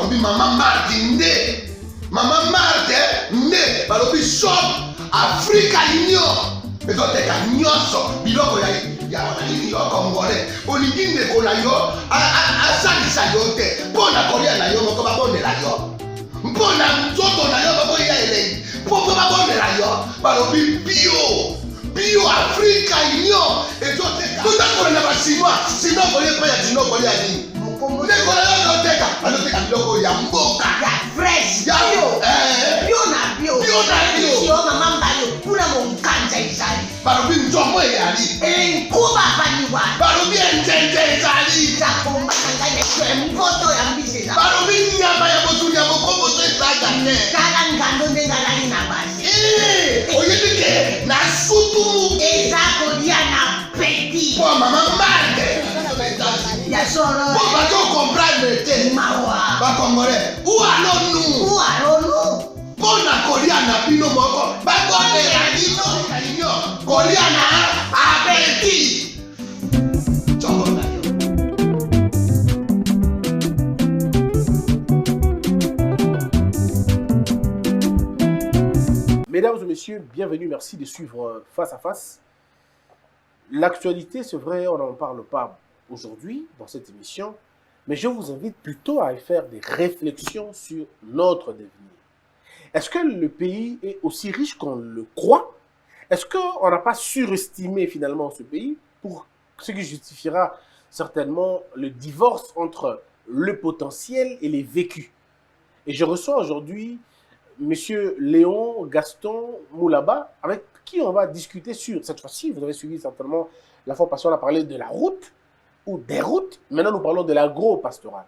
balobi Maman Marthe nde. Maman Marthe nde. Balobi shop Africa Union. Ezoteka nyonso biloko ya wananini yo Congolais. Olingi ndeko na yo asalisa yo te. Mpona kolia na yo moko babondela yo. Mpona nzoto na yo baboya elengi. Mpo babondela yo. Balobi bio Africa Union. Ezoteka. Tutakola na basinois. Sino kolia pa ya sino kolia nini. Ndeko na yo ezoteka. Azoteka biloko ya mboka. Ya fresh. Bio na bio. Yo mama mbayo kuna monkanja izali. Balobi nzomo eyali. Nkuba baniwa. Balobi enjenje ezali. Zakomba kanganya kwe mpoto ya mbise za. Balobi nyama ya botu ya bokombo to ezaga ne. Kala ngando ndengalani na basi. Oyebike na sutu. Ezako dia na peti. Po Maman Marthe. Ya soro. Po bato comprendre te. Mawa. Ba Congolais. Où allons-nous? Pona kolia na bino moko. Ba kondela bino. Kolia na apeti. Chongo na yo. Mesdames et messieurs, bienvenue, merci de suivre Face à Face. L'actualité, c'est vrai, on n'en parle pas aujourd'hui dans cette émission, mais je vous invite plutôt à faire des réflexions sur notre devenir. Est-ce que le pays est aussi riche qu'on le croit? Est-ce qu'on n'a pas surestimé finalement ce pays pour ce qui justifiera certainement le divorce entre le potentiel et les vécus? Et je reçois aujourd'hui Monsieur Léon Gaston Moulaba, avec qui on va discuter sur, cette fois-ci, vous avez suivi certainement, la fois passée on a parlé de la route, ou des routes, maintenant nous parlons de l'agro-pastoral.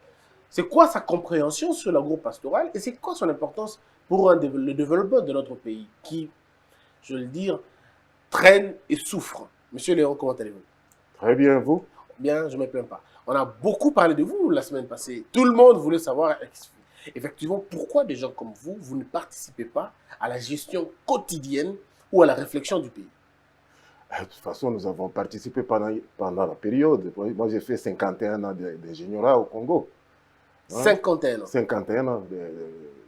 C'est quoi sa compréhension sur l'agro-pastoral et c'est quoi son importance pour le développement de notre pays qui, je veux le dire, traîne et souffre? Monsieur Léon, comment allez-vous? Très bien, vous? Bien, je ne me plains pas. On a beaucoup parlé de vous la semaine passée. Tout le monde voulait savoir effectivement pourquoi des gens comme vous, vous ne participez pas à la gestion quotidienne ou à la réflexion du pays. De toute façon, nous avons participé pendant la période. Moi, j'ai fait 51 ans d'ingénierat au Congo. 51 ans. 51 ans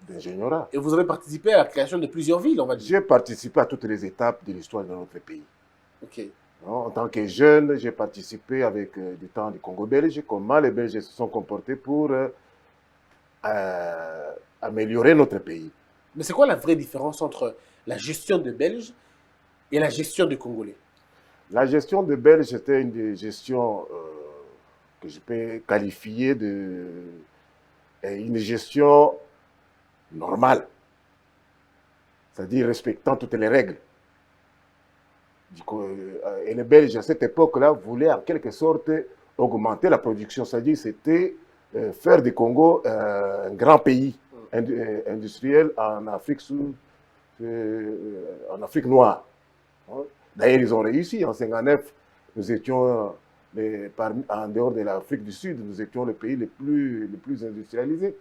d'ingénierat. Et vous avez participé à la création de plusieurs villes, on va dire. J'ai participé à toutes les étapes de l'histoire de notre pays. Ok. En tant que jeune, j'ai participé avec du temps du Congo belge, comment les Belges se sont comportés pour améliorer notre pays. Mais c'est quoi la vraie différence entre la gestion de Belges et la gestion de Congolais? La gestion de Belges, c'était une gestion que je peux qualifier de une gestion normale, c'est-à-dire respectant toutes les règles. Et les Belges, à cette époque-là, voulaient en quelque sorte augmenter la production, c'est-à-dire c'était faire du Congo un grand pays industriel en Afrique, en Afrique noire. D'ailleurs, ils ont réussi. En 1959, nous étions, en dehors de l'Afrique du Sud, nous étions le pays le plus industrialisé.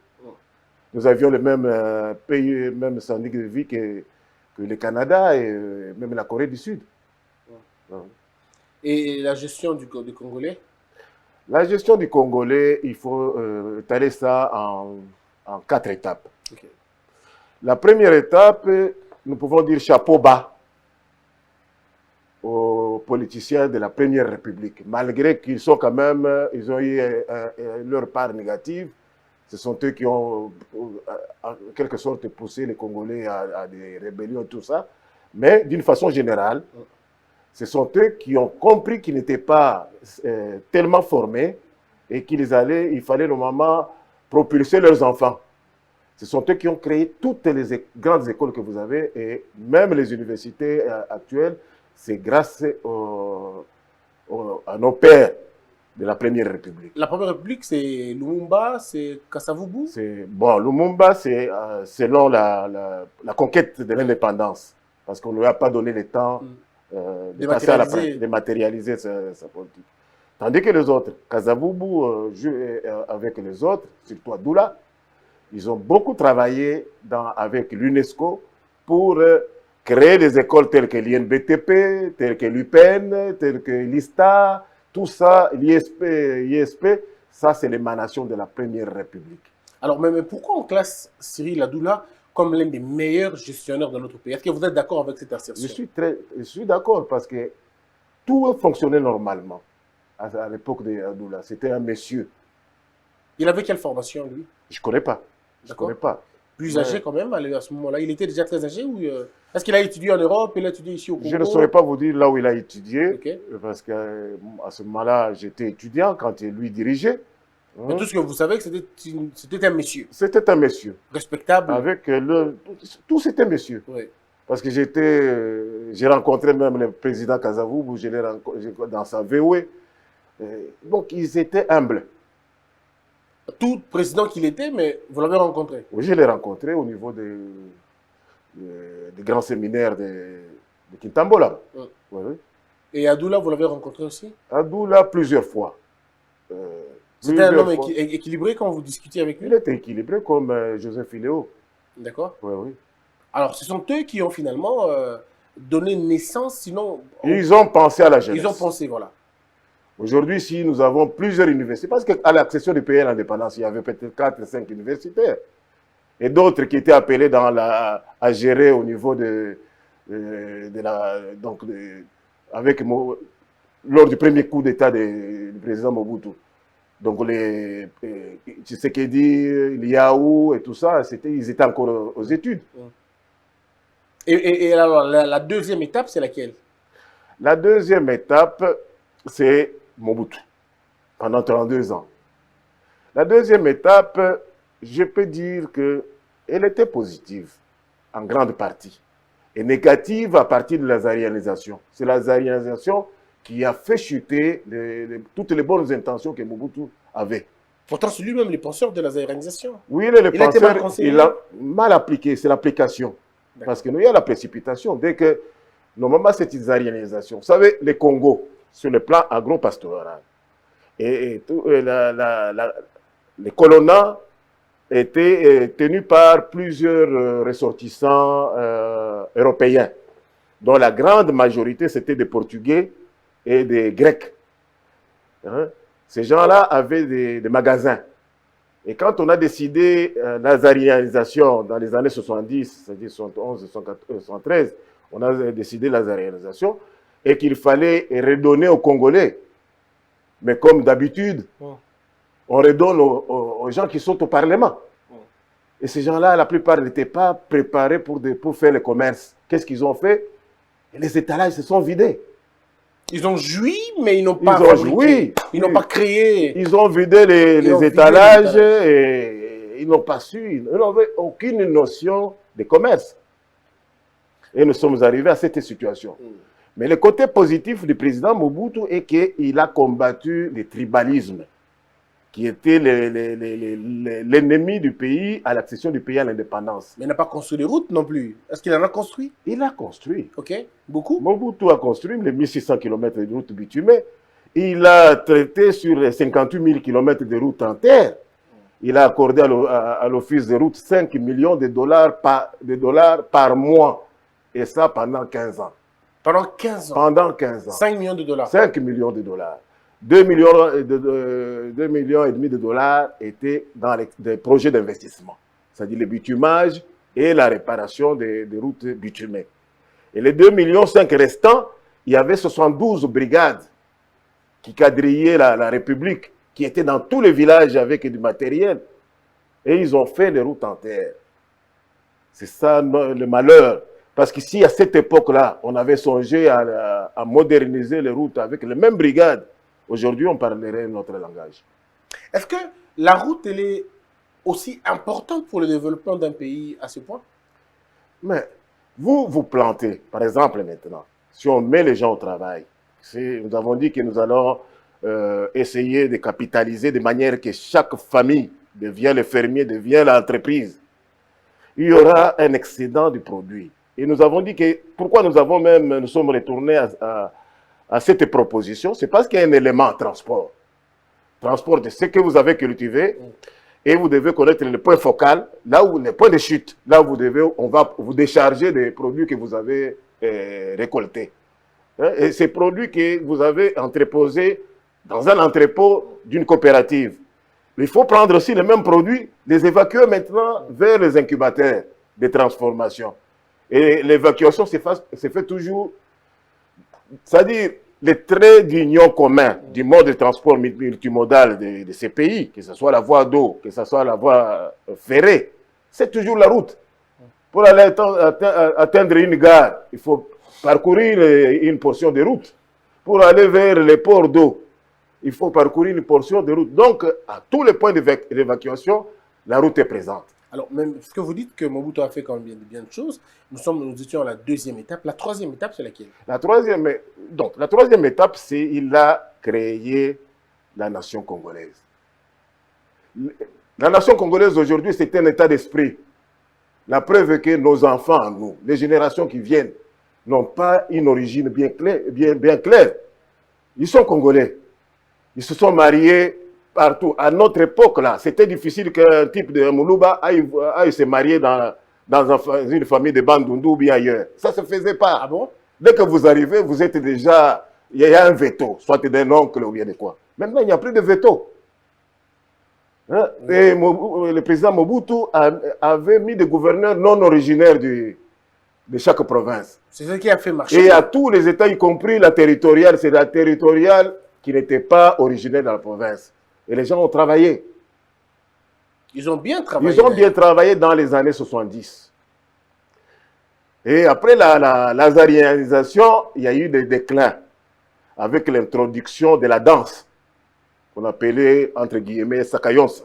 Nous avions le même pays, même standard de vie que le Canada et même la Corée du Sud. Et la gestion du Congolais? La gestion du Congolais, il faut étaler ça en 4 étapes. Okay. La première étape, nous pouvons dire chapeau bas aux politiciens de la Première République. Malgré qu'ils sont quand même, ils ont eu leur part négative, ce sont eux qui ont en quelque sorte poussé les Congolais à des rébellions, tout ça. Mais d'une façon générale, ce sont eux qui ont compris qu'ils n'étaient pas tellement formés et il fallait normalement propulser leurs enfants. Ce sont eux qui ont créé toutes les grandes écoles que vous avez et même les universités actuelles. C'est grâce à nos pères de la Première République. La Première République, c'est Lumumba, c'est Kasavubu? Bon, Lumumba, c'est selon la conquête de l'indépendance. Parce qu'on ne lui a pas donné le temps de passer à dématérialiser sa politique. Tandis que les autres, Kasavubu joue avec les autres, surtout à Doula, ils ont beaucoup travaillé avec l'UNESCO pour créer des écoles telles que l'INBTP, telles que l'UPEN, telles que l'ISTA, tout ça, l'ISP, ça c'est l'émanation de la Première République. Alors, mais pourquoi on classe Cyril Adoula comme l'un des meilleurs gestionnaires de notre pays? Est-ce que vous êtes d'accord avec cette assertion? Je suis d'accord parce que tout fonctionnait normalement à l'époque d'Adoula. C'était un monsieur. Il avait quelle formation, lui? Je ne connais pas. Je D'accord. connais pas. Plus âgé quand même, à ce moment-là. Il était déjà très âgé ou est-ce qu'il a étudié en Europe? Il a étudié ici au Congo? Je ne saurais pas vous dire là où il a étudié, Ok. parce qu'à ce moment-là, j'étais étudiant quand il lui dirigeait. Mais tout ce que vous savez, c'était un monsieur C'était un monsieur. respectable. Avec tout c'était monsieur. Oui. Parce que j'ai rencontré même le président Kazavoubou, je l'ai rencontré dans sa VOE. Donc ils étaient humbles. Tout président qu'il était, mais vous l'avez rencontré. Oui, je l'ai rencontré au niveau des grands séminaires de Kintambola. Oui. Oui, oui. Et Adoula, vous l'avez rencontré aussi? Adoula, plusieurs fois. C'était un Plusieurs homme fois. équilibré quand vous discutiez avec lui? Il était équilibré comme Joseph Filéo. D'accord. Oui, oui. Alors, ce sont eux qui ont finalement donné naissance, sinon... Ils ont pensé à la jeunesse. Ils ont pensé, voilà. Aujourd'hui, si nous avons plusieurs universités, parce qu'à l'accession du pays à l'indépendance, il y avait peut-être 4 ou 5 universitaires. Et d'autres qui étaient appelés à gérer au niveau lors du premier coup d'État du président Mobutu. Donc, Tshisekedi, Liaou et tout ça, ils étaient encore aux études. Et alors, la deuxième étape, c'est laquelle? La deuxième étape, c'est Mobutu, pendant 32 ans. La deuxième étape, je peux dire qu'elle était positive, en grande partie, et négative à partir de la zaïrianisation. C'est la zaïrianisation qui a fait chuter toutes les bonnes intentions que Mobutu avait. Pourtant, c'est lui-même le penseur de la zaïrianisation. Oui, il est le penseur, conseillé. il a mal appliqué, c'est l'application. Parce que nous, il y a la précipitation. Dès que, normalement, c'est une zaïrianisation. Vous savez, les Congos, sur le plan agro-pastoral, les colonats étaient tenus par plusieurs ressortissants européens, dont la grande majorité, c'était des Portugais et des Grecs. Hein? Ces gens-là avaient des magasins. Et quand on a décidé la zaïrianisation dans les années 70, c'est-à-dire 71, 73, on a décidé la zaïrianisation et qu'il fallait redonner aux Congolais. Mais comme d'habitude, on redonne aux gens qui sont au Parlement. Et ces gens-là, la plupart n'étaient pas préparés pour faire le commerce. Qu'est-ce qu'ils ont fait? Et les étalages se sont vidés. Ils ont joui, mais ils n'ont pas Ils n'ont pas créé. Ils ont vidé les étalages et ils n'ont pas su. Ils n'avaient aucune notion de commerce. Et nous sommes arrivés à cette situation. Mais le côté positif du président Mobutu est qu'il a combattu le tribalisme, qui était l'ennemi du pays à l'accession du pays à l'indépendance. Mais il n'a pas construit les routes non plus. Est-ce qu'il en a construit? Il a construit. Ok, beaucoup. Mobutu a construit les 1600 km de routes bitumées. Il a traité sur les 58 000 km de routes en terre. Il a accordé à l'Office des routes 5 millions de dollars par mois. Et ça pendant 15 ans. Pendant 15 ans. Pendant 15 ans. 5 millions de dollars. 5 millions de dollars. 2 millions et demi de dollars étaient dans des projets d'investissement. C'est-à-dire le bitumage et la réparation des routes bitumées. Et les 2,5 millions restants, il y avait 72 brigades qui quadrillaient la République, qui étaient dans tous les villages avec du matériel. Et ils ont fait les routes en terre. C'est ça le malheur. Parce qu'ici, à cette époque-là, on avait songé à moderniser les routes avec les mêmes brigades. Aujourd'hui, on parlerait notre langage. Est-ce que la route, elle est aussi importante pour le développement d'un pays à ce point? Mais vous plantez, par exemple maintenant, si on met les gens au travail, nous avons dit que nous allons essayer de capitaliser de manière que chaque famille devient le fermier, devient l'entreprise. Il y aura un excédent du produit. Et nous avons dit que pourquoi nous sommes retournés à cette proposition, c'est parce qu'il y a un élément transport. Transport de ce que vous avez cultivé et vous devez connaître le point focal, là où les points de chute, là où on va vous décharger des produits que vous avez récoltés. Et ces produits que vous avez entreposés dans un entrepôt d'une coopérative. Il faut prendre aussi les mêmes produits, les évacuer maintenant vers les incubateurs de transformation. Et l'évacuation se fait toujours, c'est-à-dire les traits d'union commun du mode de transport multimodal de ces pays, que ce soit la voie d'eau, que ce soit la voie ferrée, c'est toujours la route. Pour aller atteindre une gare, il faut parcourir une portion de route. Pour aller vers les ports d'eau, il faut parcourir une portion de route. Donc, à tous les points d'évacuation, la route est présente. Alors, même ce que vous dites que Mobutu a fait quand même bien de choses, nous étions à la deuxième étape. La troisième étape, c'est laquelle? La troisième étape, c'est qu'il a créé la nation congolaise. La nation congolaise aujourd'hui, c'est un état d'esprit. La preuve est que nos enfants, nous, les générations qui viennent, n'ont pas une origine bien claire. Ils sont congolais. Ils se sont mariés partout. À notre époque, là, c'était difficile qu'un type de Moulouba aille se marier dans une famille de Bandundu ou bien ailleurs. Ça ne se faisait pas. Ah bon? Dès que vous arrivez, vous êtes déjà... Il y a un veto, soit d'un oncle ou bien de quoi. Maintenant, il n'y a plus de veto. Hein? Et le président Mobutu avait mis des gouverneurs non originaires de chaque province. C'est ce qui a fait marcher. Et à tous les États, y compris la territoriale, c'est la territoriale qui n'était pas originaire de la province. Et les gens ont travaillé. Ils ont bien travaillé. Ils ont bien travaillé dans les années 70. Et après la lazarianisation, il y a eu des déclins avec l'introduction de la danse, qu'on appelait, entre guillemets, Sakayonsa.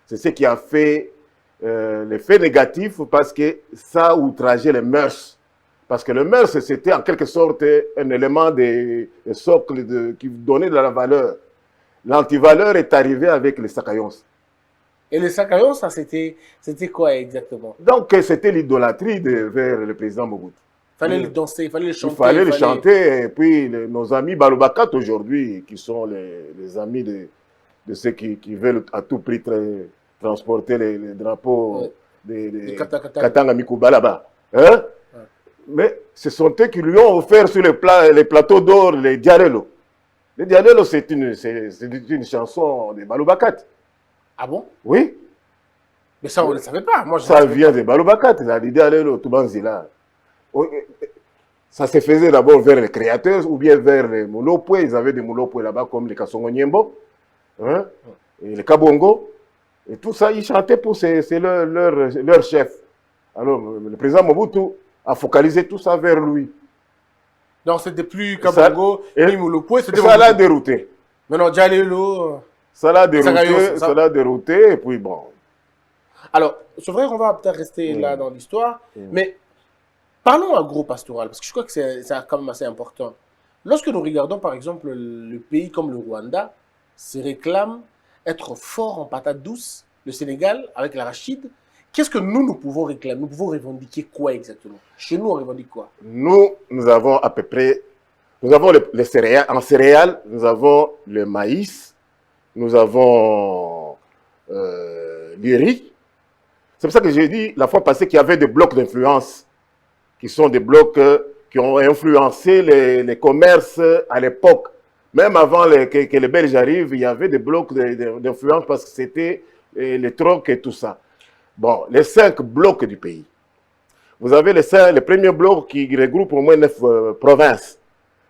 C'est ce qui a fait l'effet négatif parce que ça outrageait les mœurs. Parce que le mœurs, c'était en quelque sorte un élément de socle qui donnait de la valeur. L'antivaleur est arrivé avec les Sakayonsa. Et les Sakayonsa, c'était quoi exactement? Donc, c'était l'idolâtrie vers le président Mobutu. Il fallait le danser, il fallait le chanter. Il fallait le chanter. Et puis, nos amis Balobakat aujourd'hui, qui sont les amis de ceux qui veulent à tout prix transporter les drapeaux de Katanga Mikuba là-bas. Hein? Mais ce sont eux qui lui ont offert sur les plateaux d'or les Diarello. Les Diarello, c'est une chanson de Balobakat. Ah bon? Oui. Mais ça, on ne le savait pas. Moi, ça vient de Balobakat. Ça dit Diarello, Toubanzila. Ça se faisait d'abord vers les créateurs ou bien vers les Moulopoué. Ils avaient des Moulopoué là-bas comme les Kassongo Nyembo, hein, et les Kabongo. Et tout ça, ils chantaient pour leur chef. Alors, le président Mobutu a focalisé tout ça vers lui. Non, c'était plus Kabongo, ni Moulopoué, c'était ça l'a dérouté. Mais non, Diarello... Ça l'a dérouté, et puis bon. Alors, c'est vrai qu'on va peut-être rester là dans l'histoire, mais parlons agro-pastoral, parce que je crois que c'est quand même assez important. Lorsque nous regardons, par exemple, le pays comme le Rwanda se réclame être fort en patates douces, le Sénégal, avec l'arachide, qu'est-ce que nous pouvons réclamer? Nous pouvons revendiquer quoi exactement? Chez nous, on revendique quoi? Nous avons à peu près, nous avons les céréales, en céréales, nous avons le maïs, nous avons le riz. C'est pour ça que j'ai dit la fois passée qu'il y avait des blocs d'influence, qui sont des blocs qui ont influencé les commerces à l'époque. Même avant que les Belges arrivent, il y avait des blocs d'influence parce que c'était les trocs et tout ça. Bon, les 5 blocs du pays. Vous avez les premiers blocs qui regroupent au moins 9 provinces.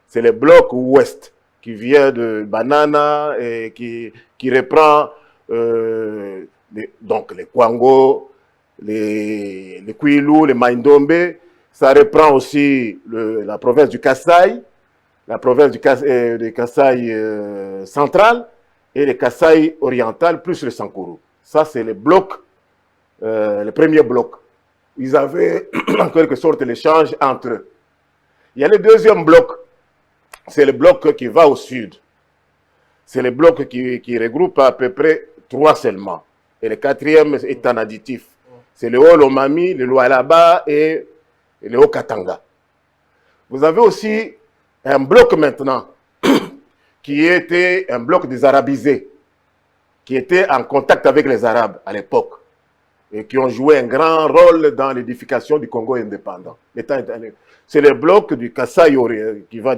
C'est le bloc ouest qui vient de Banana et qui reprend donc les Kwango, les Kwilu, les Maindombe. Ça reprend aussi la province du Kasaï, la province du Kasaï central et le Kasaï oriental plus le Sankuru. Ça, c'est les blocs, les premiers blocs. Ils avaient en quelque sorte l'échange entre eux. Il y a le deuxième bloc, c'est le bloc qui va au sud. C'est le bloc qui regroupe à peu près 3 seulement. Et le 4e est en additif. C'est le Haut-Lomami, le Lualaba et le Haut-Katanga. Vous avez aussi un bloc maintenant qui était un bloc des arabisés, qui était en contact avec les Arabes à l'époque et qui ont joué un grand rôle dans l'édification du Congo indépendant. C'est le bloc du Kasaï qui va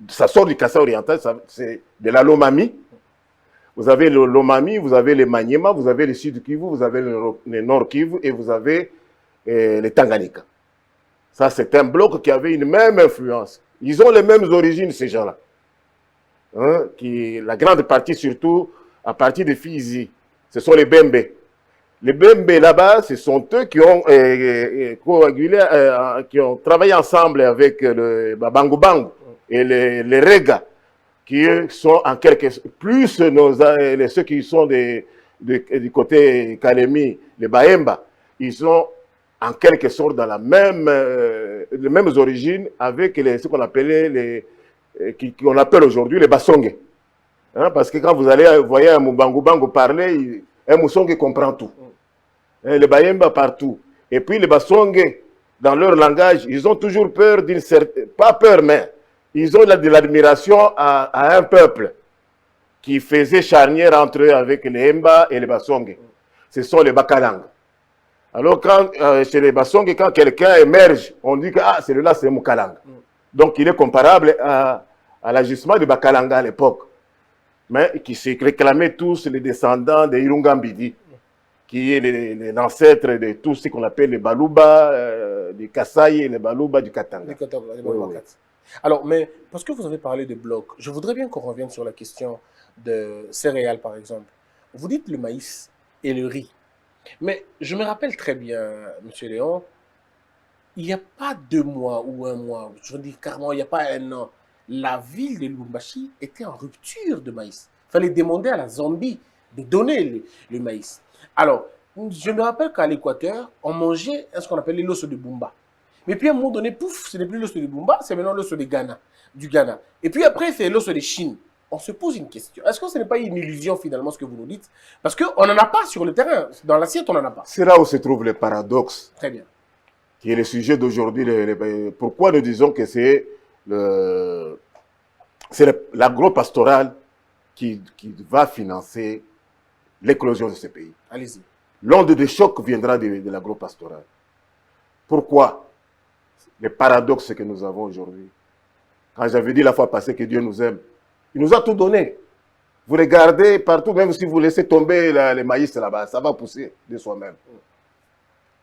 ça sort du Kasaï oriental, c'est de la Lomami. Vous avez le Lomami, vous avez les Maniema, vous avez le Sud Kivu, vous avez le Nord Kivu et vous avez les Tanganyika. Ça, c'est un bloc qui avait une même influence. Ils ont les mêmes origines, ces gens-là. Hein, la grande partie, surtout, à partir de Fizi, ce sont les Bembe. Les Bembe, là-bas, ce sont eux qui ont coagulé, qui ont travaillé ensemble avec le Bango Bango et les Rega, qui sont en quelque sorte, plus ceux qui sont du côté Kalemi, les Baemba, ils sont en quelque sorte dans les mêmes origines avec ce qu'on appelait qu'on appelle aujourd'hui les Basonge. Hein, parce que quand vous voyez un Bango Bango parler, un Moussonge comprend tout. Les Bayemba partout. Et puis les Basonge, dans leur langage, ils ont toujours peur d'une certaine... Pas peur, mais ils ont de l'admiration à un peuple qui faisait charnière entre eux avec les Hemba et les Basonge. Ce sont les Bakalang. Alors, chez les Basonge, quand quelqu'un émerge, on dit que celui-là, c'est Moukalang. Donc, il est comparable à l'ajustement de Bakalanga à l'époque. Mais qui se réclamaient tous les descendants des Irungambidi, qui est l'ancêtre de tout ce qu'on appelle les Baluba, du Kasaï et les Baluba du Katanga. Oui. Alors, mais parce que vous avez parlé de blocs, je voudrais bien qu'on revienne sur la question de céréales, par exemple. Vous dites le maïs et le riz. Mais je me rappelle très bien, M. Léon, il n'y a pas 2 mois ou 1 mois, je dis carrément, il n'y a pas 1 an, la ville de Lubumbashi était en rupture de maïs. Il fallait demander à la Zambie de donner le maïs. Alors, je me rappelle qu'à l'Équateur, on mangeait ce qu'on appelait l'os de Bumba. Mais puis à un moment donné, pouf, ce n'est plus l'os de Bumba, c'est maintenant l'os du Ghana. Et puis après, c'est l'os de Chine. On se pose une question. Est-ce que ce n'est pas une illusion finalement ce que vous nous dites? Parce qu'on n'en a pas sur le terrain. Dans l'assiette, on n'en a pas. C'est là où se trouve le paradoxe. Très bien. Qui est le sujet d'aujourd'hui. Pourquoi nous disons que c'est l'agro-pastoral qui va financer l'éclosion de ce pays. Allez-y. L'onde de choc viendra de l'agro-pastoral. Pourquoi? Le paradoxe que nous avons aujourd'hui. Quand j'avais dit la fois passée que Dieu nous aime, il nous a tout donné. Vous regardez partout, même si vous laissez tomber les maïs là-bas, ça va pousser de soi-même.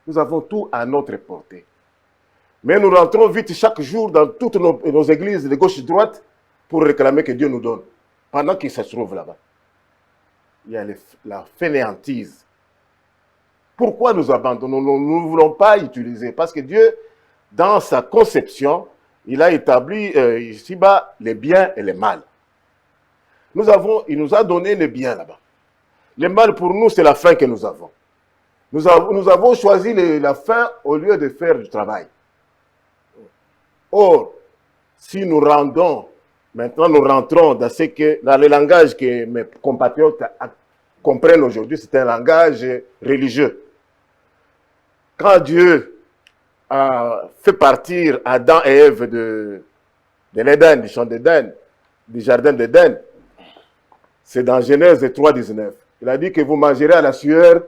Nous avons tout à notre portée. Mais nous rentrons vite chaque jour dans toutes nos églises de gauche et de droite pour réclamer que Dieu nous donne. Pendant qu'il se trouve là-bas. Il y a la fainéantise. Pourquoi nous abandonnons? Nous ne voulons pas utiliser. Parce que Dieu, dans sa conception, il a établi ici-bas les biens et les mal. Il nous a donné les biens là-bas. Le mal pour nous, c'est la faim que nous avons. Nous avons choisi la faim au lieu de faire du travail. Or, si nous rentrons dans le langage que mes compatriotes comprennent aujourd'hui, c'est un langage religieux. Quand Dieu a fait partir Adam et Ève de l'Éden, du champ d'Éden, du jardin d'Éden, c'est dans Genèse 3,19. Il a dit que vous mangerez à la sueur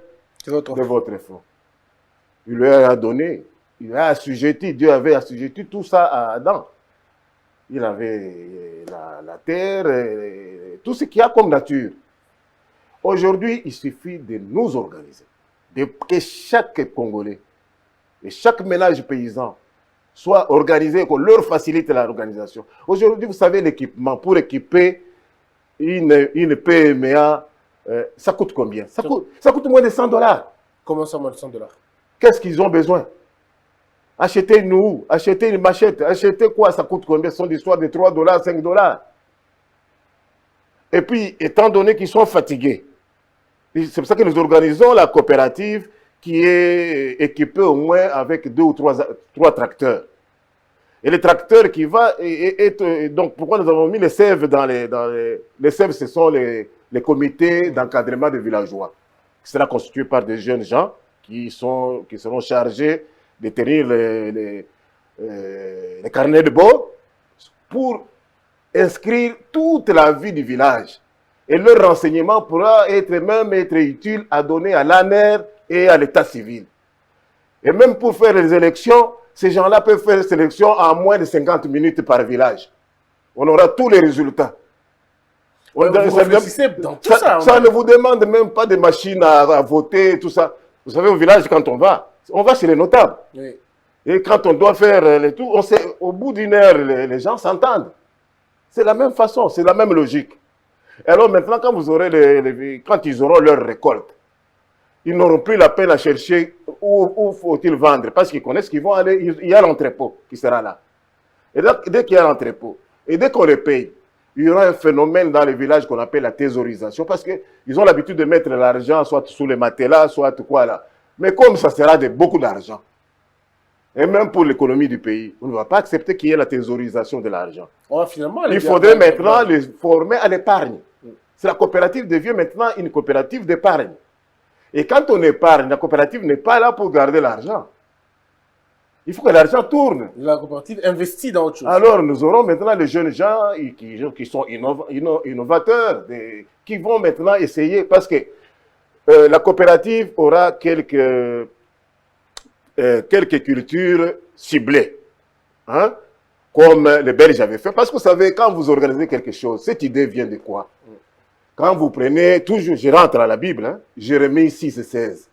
de votre front. Il lui a donné, il a assujetti, Dieu avait assujetti tout ça à Adam. Il avait la terre, tout ce qu'il y a comme nature. Aujourd'hui, il suffit de nous organiser, que chaque Congolais et chaque ménage paysan soit organisé, qu'on leur facilite l'organisation. Aujourd'hui, vous savez, l'équipement, pour équiper une PMA, ça coûte combien? Ça coûte moins de $100. Comment ça, moins de $100? Qu'est-ce qu'ils ont besoin? Acheter une machette, acheter quoi? Ça coûte combien? Ce sont des histoires de $3, $5. Et puis, étant donné qu'ils sont fatigués, c'est pour ça que nous organisons la coopérative qui est équipée au moins avec 2 ou 3 tracteurs. Et le tracteur qui va être... Donc, pourquoi nous avons mis les sèves dans les sèves, ce sont les comités d'encadrement des villageois. Qui sera constitué par des jeunes gens qui seront chargés de tenir les carnets de bord pour inscrire toute la vie du village. Et leur renseignement pourra être utile à donner à l'ANER et à l'état civil. Et même pour faire les élections, ces gens-là peuvent faire les élections en moins de 50 minutes par village. On aura tous les résultats. Vous réfléchissez dans tout ça. Ça ne vous demande même pas de machines à voter, tout ça. Vous savez, au village, quand on va chez les notables. Oui. Et quand on doit faire les tout, au bout d'une heure, les gens s'entendent. C'est la même façon, c'est la même logique. Alors maintenant, quand vous aurez quand ils auront leur récolte, ils n'auront plus la peine à chercher où faut-il vendre, parce qu'ils connaissent qu'ils vont aller, il y a l'entrepôt qui sera là. Et dès qu'il y a l'entrepôt, et dès qu'on les paye, il y aura un phénomène dans les villages qu'on appelle la thésaurisation, parce qu'ils ont l'habitude de mettre l'argent soit sous les matelas, soit quoi là. Mais comme ça sera beaucoup d'argent, et même pour l'économie du pays, on ne va pas accepter qu'il y ait la thésaurisation de l'argent. Il faudrait maintenant les former à l'épargne. La coopérative devient maintenant une coopérative d'épargne. Et quand on épargne, la coopérative n'est pas là pour garder l'argent. Il faut que l'argent tourne. La coopérative investit dans autre chose. Alors, nous aurons maintenant les jeunes gens qui sont innovateurs, qui vont maintenant essayer, parce que la coopérative aura quelques cultures ciblées, hein, comme les Belges avaient fait. Parce que vous savez, quand vous organisez quelque chose, cette idée vient de quoi? Quand vous prenez, toujours, je rentre à la Bible, hein, Jérémie 6 et 16.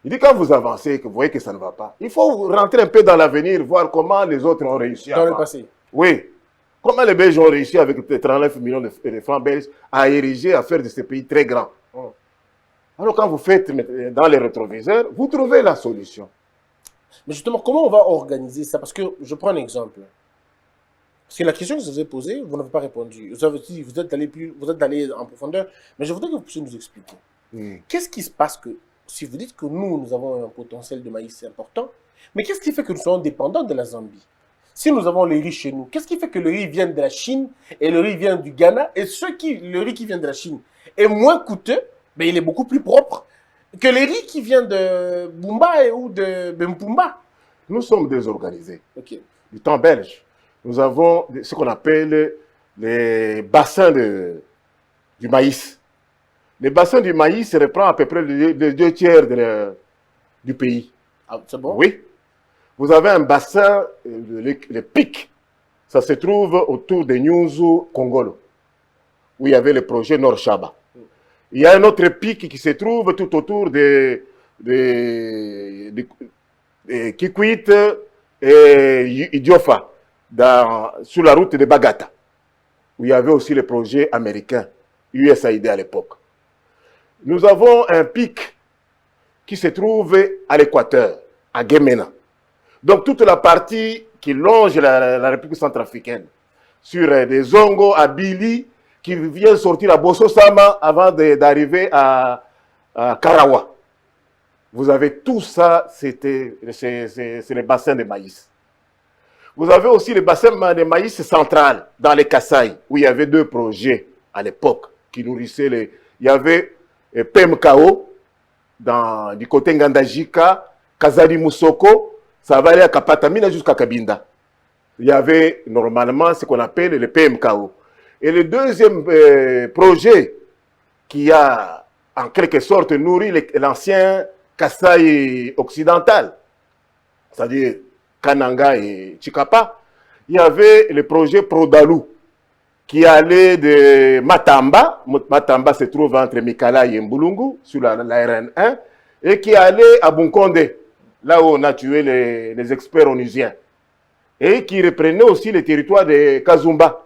Il dit, quand vous avancez, que vous voyez que ça ne va pas, il faut rentrer un peu dans l'avenir, voir comment les autres ont réussi dans le passé. Oui. Comment les Belges ont réussi avec 39 millions de francs belges à ériger, à faire de ce pays très grand. Alors quand vous faites dans les rétroviseurs, vous trouvez la solution. Mais justement, comment on va organiser ça? Parce que je prends un exemple. Parce que la question que je vous ai posée, vous n'avez pas répondu. Vous avez dit, vous êtes allé en profondeur, mais je voudrais que vous puissiez nous expliquer. Qu'est-ce qui se passe que, si vous dites que nous avons un potentiel de maïs important, mais qu'est-ce qui fait que nous sommes dépendants de la Zambie? Si nous avons le riz chez nous, qu'est-ce qui fait que le riz vient de la Chine et le riz vient du Ghana, et le riz qui vient de la Chine est moins coûteux, mais il est beaucoup plus propre que le riz qui vient de Bumba ou de Bempumba? Nous sommes désorganisés. Okay. Du temps belge, nous avons ce qu'on appelle les bassins du maïs. Les bassins du maïs reprennent à peu près les 2/3 du pays. Ah, c'est bon? Oui. Vous avez un bassin, le pic, ça se trouve autour de Nyunzu, Congolo, où il y avait le projet Nord Chaba. Il y a un autre pic qui se trouve tout autour de Kikwit et Idiofa, sur la route de Bagata, où il y avait aussi le projet américain, USAID à l'époque. Nous avons un pic qui se trouve à l'équateur, à Guémena. Donc toute la partie qui longe la République centrafricaine, sur des Zongo à Bili, qui vient sortir à Bosso-Sama avant d'arriver à Karawa. Vous avez tout ça, c'est les bassins de maïs. Vous avez aussi les bassins de maïs central, dans les Kasaï, où il y avait 2 projets à l'époque qui nourrissaient il y avait PMKO, du côté Ngandajika, Kazali Moussoko, ça va aller à Kapatamina jusqu'à Kabinda. Il y avait normalement ce qu'on appelle le PMKO. Et le deuxième projet qui a en quelque sorte nourri l'ancien Kasaï occidental, c'est-à-dire Kananga et Chikapa, il y avait le projet Prodalou qui allait de Matamba. Matamba se trouve entre Mikala et Mbulungu sur la RN1, et qui allait à Bunkonde, là où on a tué les experts onusiens, et qui reprenait aussi le territoire de Kazumba,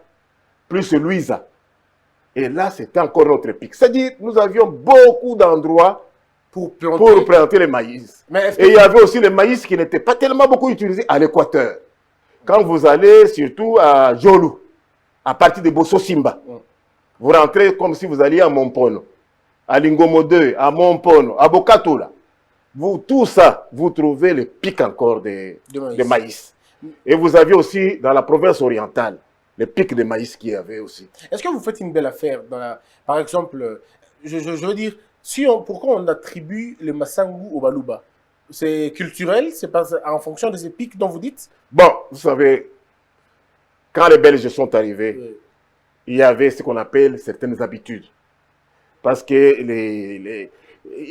plus Louisa. Et là, c'était encore notre pic. C'est-à-dire, nous avions beaucoup d'endroits pour planter le maïs. Et il y avait aussi le maïs qui n'était pas tellement beaucoup utilisé à l'équateur. Quand vous allez surtout à Jolou, à partir de Bosso Simba, vous rentrez comme si vous alliez à Mompono, à Lingomo 2, à Mompono, à Bokatoula. Tout ça, vous trouvez le pic encore de maïs. Et vous aviez aussi dans la province orientale, les pics de maïs qu'il y avait aussi. Est-ce que vous faites une belle affaire par exemple, je veux dire, pourquoi on attribue le Massangu au Baluba? C'est culturel? C'est en fonction de ces pics dont vous dites? Bon, vous savez, quand les Belges sont arrivés, il y avait ce qu'on appelle certaines habitudes. Parce que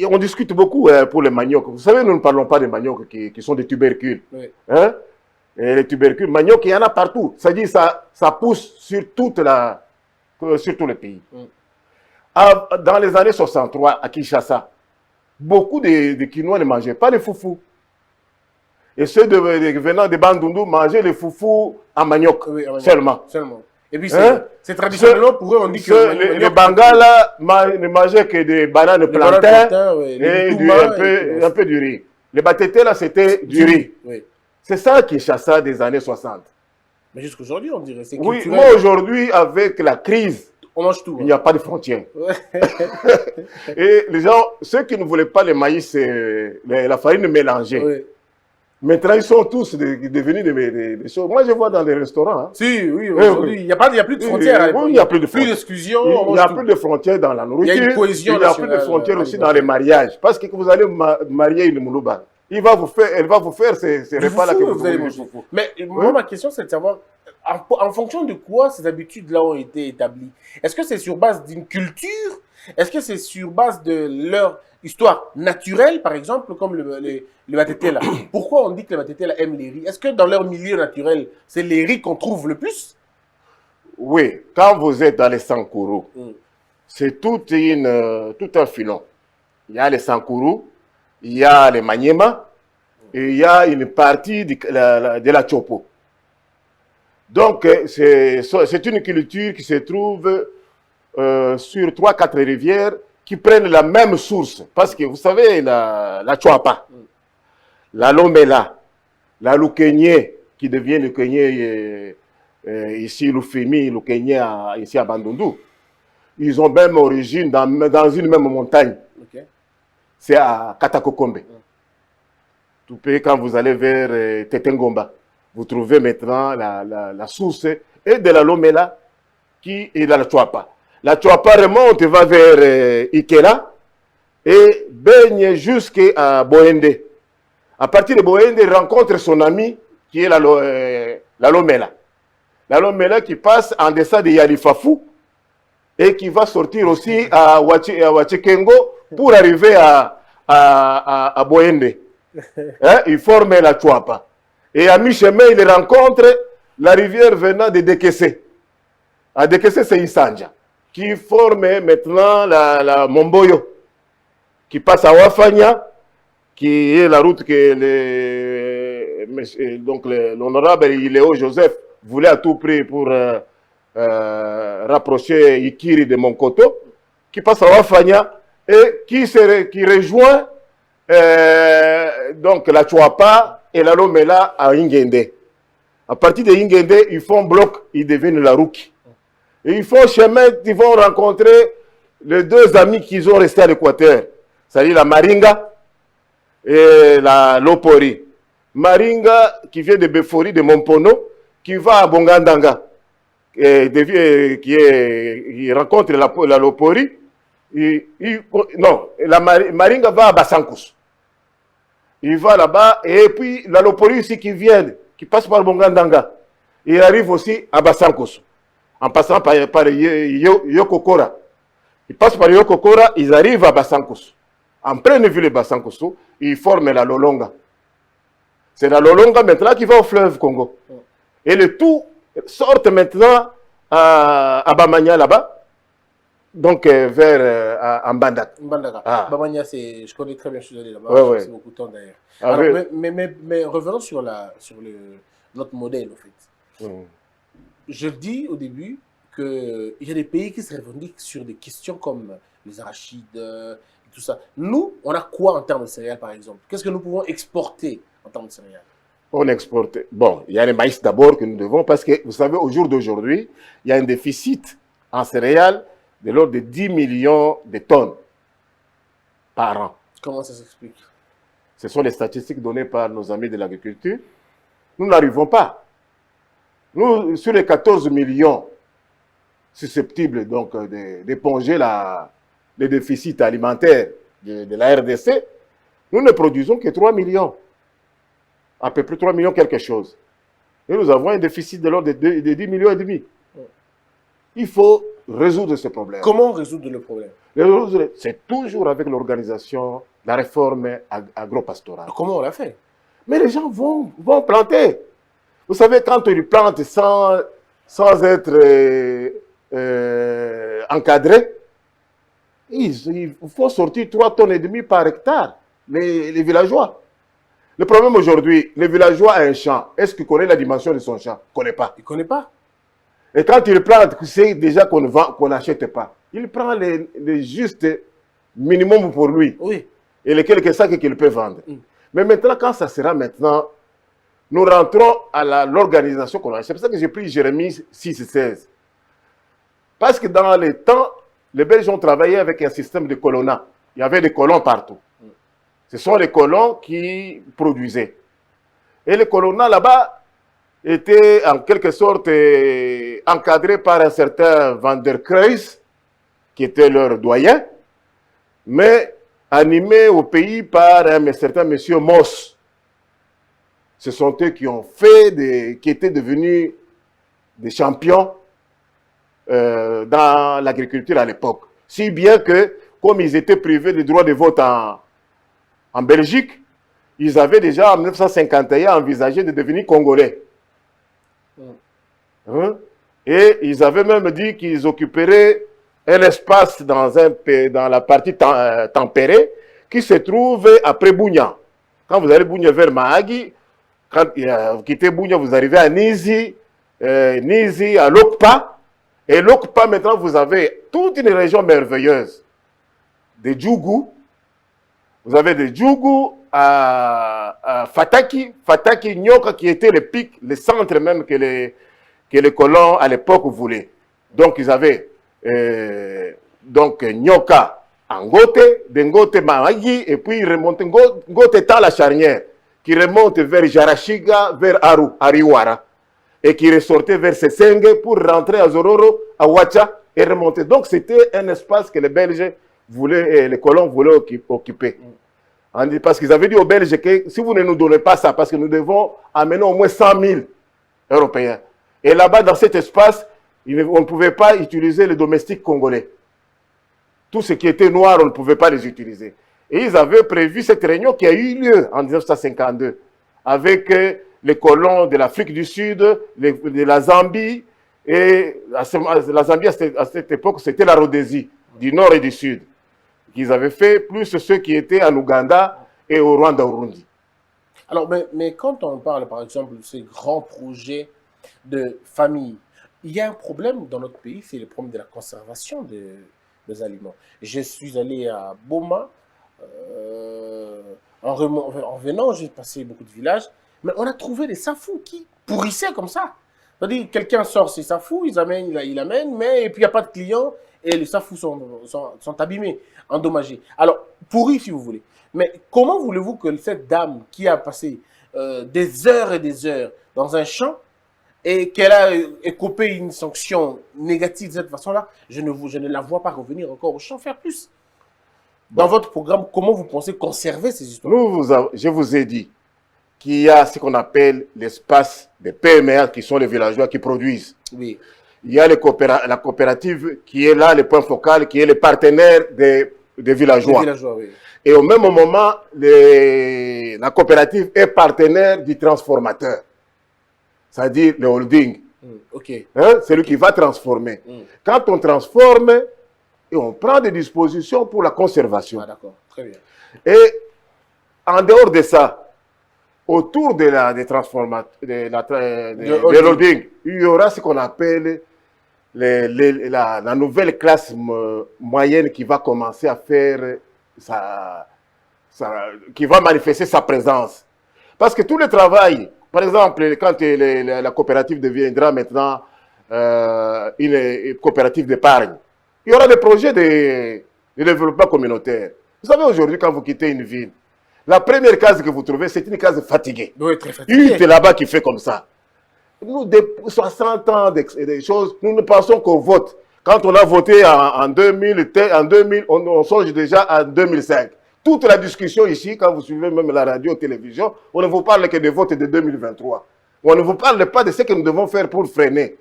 on discute beaucoup pour les maniocs. Vous savez, nous ne parlons pas des maniocs qui sont des tubercules. Oui. Hein? Et les tubercules, manioc, il y en a partout. C'est-à-dire ça pousse sur toute la sur tout le pays. Dans les années 63, à Kinshasa, beaucoup de Kinois ne mangeaient pas les foufous. Et ceux venant de Bandundu mangeaient les foufous en manioc, Oui, en manioc. seulement. Et puis, Hein? c'est traditionnellement pour eux, on dit que Les Bangala ne mangeaient que des bananes plantains et un peu du riz. Les Batétés, là, c'était du riz. Oui. C'est ça Kinshasa des années 60. Mais jusqu'aujourd'hui, on dirait. C'est Oui, culturel. moi aujourd'hui, avec la crise, On mange tout. il n'y a pas de frontières. Ouais. Et les gens, ceux qui ne voulaient pas le maïs, la farine mélangée, Oui. maintenant ils sont tous devenus des choses. Moi je vois dans les restaurants. Hein, Si, oui, aujourd'hui, il n'y a plus de frontières. oui, il n'y a plus de Plus frontières. d'exclusion. Il n'y a plus de frontières dans la nourriture. Il y a une cohésion Il n'y a plus de nationale, frontières aussi dans les mariages. Parce que quand vous allez marier une Moulouba, elle va vous faire ces repas-là que vous allez voulez. manger. Mais moi, ma question, c'est de savoir, en fonction de quoi ces habitudes-là ont été établies? Est-ce que c'est sur base d'une culture? Est-ce que c'est sur base de leur histoire naturelle, par exemple, comme les Batétés là? Pourquoi on dit que les Batétés là aiment les riz? Est-ce que dans leur milieu naturel, c'est les riz qu'on trouve le plus? Oui, quand vous êtes dans les Sankourou, c'est tout un filon. Il y a les Sankourou, il y a les Maniema, et il y a une partie de la Chopo. Donc, c'est une culture qui se trouve sur 3-4 rivières qui prennent la même source. Parce que vous savez, la Chouapa, la Lomela, la Lukenye, qui devient Lukenye ici, Lufemi, Lukenye ici à Bandundu, ils ont même origine dans une même montagne. Okay. C'est à Katakokombe. Tout pays, quand vous allez vers Tetengomba, vous trouvez maintenant la source et de la Lomela qui est dans la Chouapa. La Chouapa remonte, va vers Ikela et baigne jusqu'à Boende. À partir de Boende, il rencontre son ami qui est la Lomela. La Lomela qui passe en deçà de Yalifafou et qui va sortir aussi à Wachikengo pour arriver à Boende. Hein? Il forme la Chouapa. Et à mi-chemin, il rencontre la rivière venant de Dekese. À Dekese, c'est Isanja, qui forme maintenant la Momboyo, qui passe à Wafanya, qui est la route que l'honorable Iléo Joseph voulait à tout prix pour rapprocher Ikiri de Monkoto, qui passe à Wafanya et qui rejoint donc la Chouapa et la Lomela à Ingende. À partir de Ingende, ils font bloc, ils deviennent la Rouki. Et ils font chemin, ils vont rencontrer les deux amis qui ont resté à l'Équateur. C'est-à-dire la Maringa et la Lopori. Maringa qui vient de Befori, de Mompono, qui va à Bongandanga. Qui rencontre la Lopori. Maringa va à Basankous. Il va là-bas, et puis la Lopori aussi qui vient, qui passe par Bongandanga. Il arrive aussi à Basankous, en passant par Yokokora. Ils passent par Yokokora, ils arrivent à Basankous. En pleine ville de Basankous, ils forment la Lolonga. C'est la Lolonga maintenant qui va au fleuve Congo. Et le tout sort maintenant à Bamania là-bas. Donc vers Mbandaka. Mbandaka. Ah. Bamania, je connais très bien, je suis allé là-bas. Ouais, C'est beaucoup de temps d'ailleurs. Ah, Alors, mais revenons sur notre modèle, en fait. Je dis au début qu'il y a des pays qui se revendiquent sur des questions comme les arachides et tout ça. Nous, on a quoi en termes de céréales, par exemple? Qu'est-ce que nous pouvons exporter en termes de céréales? On exporte. Bon, il y a le maïs d'abord que nous devons, parce que vous savez, au jour d'aujourd'hui, il y a un déficit en céréales de l'ordre de 10 millions de tonnes par an. Comment ça s'explique? Ce sont les statistiques données par nos amis de l'agriculture. Nous n'arrivons pas. Nous, sur les 14 millions susceptibles donc d'éponger le déficit alimentaire de la RDC, nous ne produisons que 3 millions. À peu près 3 millions quelque chose. Et nous avons un déficit de l'ordre de 10 millions et demi. Il faut résoudre ce problème. Comment résoudre le problème? C'est toujours avec l'organisation, la réforme agro-pastorale. Comment on l'a fait? Mais les gens vont planter. Vous savez, quand ils plantent sans être encadrés, il faut sortir 3,5 tonnes par hectare, les villageois. Le problème aujourd'hui, le villageois a un champ. Est-ce qu'il connaît la dimension de son champ? Il ne connaît pas. Il ne connaît pas. Et quand il prend, c'est déjà qu'on ne vend, qu'on n'achète pas. Il prend les juste minimum pour lui. Oui. Et les quelques sacs qu'il peut vendre. Mais maintenant, quand ça sera maintenant, nous rentrons à l'organisation qu'on a. C'est pour ça que j'ai pris Jérémie 6 et 16. Parce que dans les temps, les Belges ont travaillé avec un système de colonnat. Il y avait des colons partout. Ce sont les colons qui produisaient. Et les colonnats là-bas étaient en quelque sorte encadrés par un certain Van der Kreuz, qui était leur doyen, mais animés au pays par un certain monsieur Moss. Ce sont eux qui ont fait, qui étaient devenus des champions dans l'agriculture à l'époque. Si bien que, comme ils étaient privés du droit de vote en Belgique, ils avaient déjà en 1951 envisagé de devenir Congolais. Et ils avaient même dit qu'ils occuperaient un espace dans la partie tempérée qui se trouve après Bunya. Quand vous allez Bunya vers Mahagi, quand vous quittez Bunya, vous arrivez à Nizi, Nizi à Lokpa. Et Lokpa, maintenant, vous avez toute une région merveilleuse. Des Djougou. Vous avez des Djougou à Fataki. Fataki, Nyoka, qui était le pic, le centre même que les colons à l'époque voulaient. Donc, ils avaient donc Nyoka en Ngote, de Ngote Mahagi, et puis ils remontent Ngote dans la charnière, qui remonte vers Jarashiga, vers Ariwara, et qui ressortait vers Sesenge pour rentrer à Zororo, à Ouacha, et remonter. Donc, c'était un espace que les Belges voulaient, les colons voulaient occuper. Parce qu'ils avaient dit aux Belges que si vous ne nous donnez pas ça, parce que nous devons amener au moins 100 000 Européens. Et là-bas, dans cet espace, on ne pouvait pas utiliser les domestiques congolais. Tout ce qui était noir, on ne pouvait pas les utiliser. Et ils avaient prévu cette réunion qui a eu lieu en 1952 avec les colons de l'Afrique du Sud, de la Zambie. Et la Zambie, à cette époque, c'était la Rhodésie, du Nord et du Sud, qu'ils avaient fait, plus ceux qui étaient en Ouganda et au Rwanda, au Burundi. Alors, mais quand on parle, par exemple, de ces grands projets de famille, il y a un problème dans notre pays, c'est le problème de la conservation des aliments. Je suis allé à Boma, en venant, j'ai passé beaucoup de villages, mais on a trouvé des safous qui pourrissaient comme ça. C'est-à-dire, quelqu'un sort ses safous, il amène, mais et puis il n'y a pas de clients, et les safous sont abîmés, endommagés. Alors, pourris si vous voulez. Mais comment voulez-vous que cette dame qui a passé des heures et des heures dans un champ, et qu'elle a écopé une sanction négative de cette façon-là, je ne la vois pas revenir encore au champ faire plus. Dans votre programme, comment vous pensez conserver ces histoires? Je vous ai dit qu'il y a ce qu'on appelle l'espace des PMR, qui sont les villageois qui produisent. Oui. Il y a la coopérative qui est là, le point focal, qui est le partenaire des villageois. Oui. Et au même moment, la coopérative est partenaire du transformateur. C'est-à-dire le holding. Hein? C'est lui qui va transformer. Quand on transforme, et on prend des dispositions pour la conservation. Ah, d'accord, très bien. Et en dehors de ça, autour des holding, il y aura ce qu'on appelle la nouvelle classe moyenne qui va commencer à faire qui va manifester sa présence. Parce que tout le travail, par exemple, quand la coopérative deviendra maintenant une coopérative d'épargne, il y aura des projets de développement communautaire. Vous savez, aujourd'hui, quand vous quittez une ville, la première case que vous trouvez, c'est une case fatiguée. Oui, très fatiguée. Une là-bas qui fait comme ça. Nous, des 60 ans des choses, nous ne pensons qu'au vote. Quand on a voté en 2000, on songe déjà en 2005. Toute la discussion ici, quand vous suivez même la radio, télévision, on ne vous parle que des votes de 2023. On ne vous parle pas de ce que nous devons faire pour freiner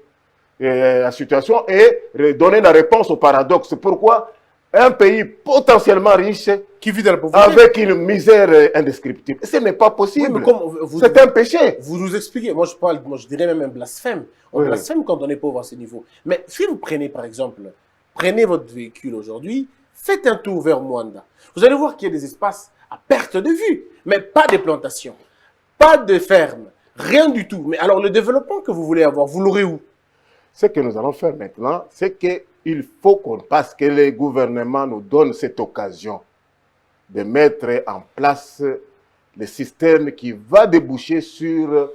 la situation et donner la réponse au paradoxe. Pourquoi un pays potentiellement riche Qui vit dans la pauvreté. avec une misère indescriptible. Ce n'est pas possible. Oui, mais comme C'est un péché. Vous nous expliquez, moi je dirais même un blasphème. On Oui. blasphème quand on est pauvre à ce niveau. Mais si vous prenez par exemple, prenez votre véhicule aujourd'hui, faites un tour vers Mwanda. Vous allez voir qu'il y a des espaces à perte de vue, mais pas des plantations, pas de fermes, rien du tout. Mais alors le développement que vous voulez avoir, vous l'aurez où? Ce que nous allons faire maintenant, c'est qu'il faut qu'on passe, que les gouvernements nous donnent cette occasion de mettre en place le système qui va déboucher sur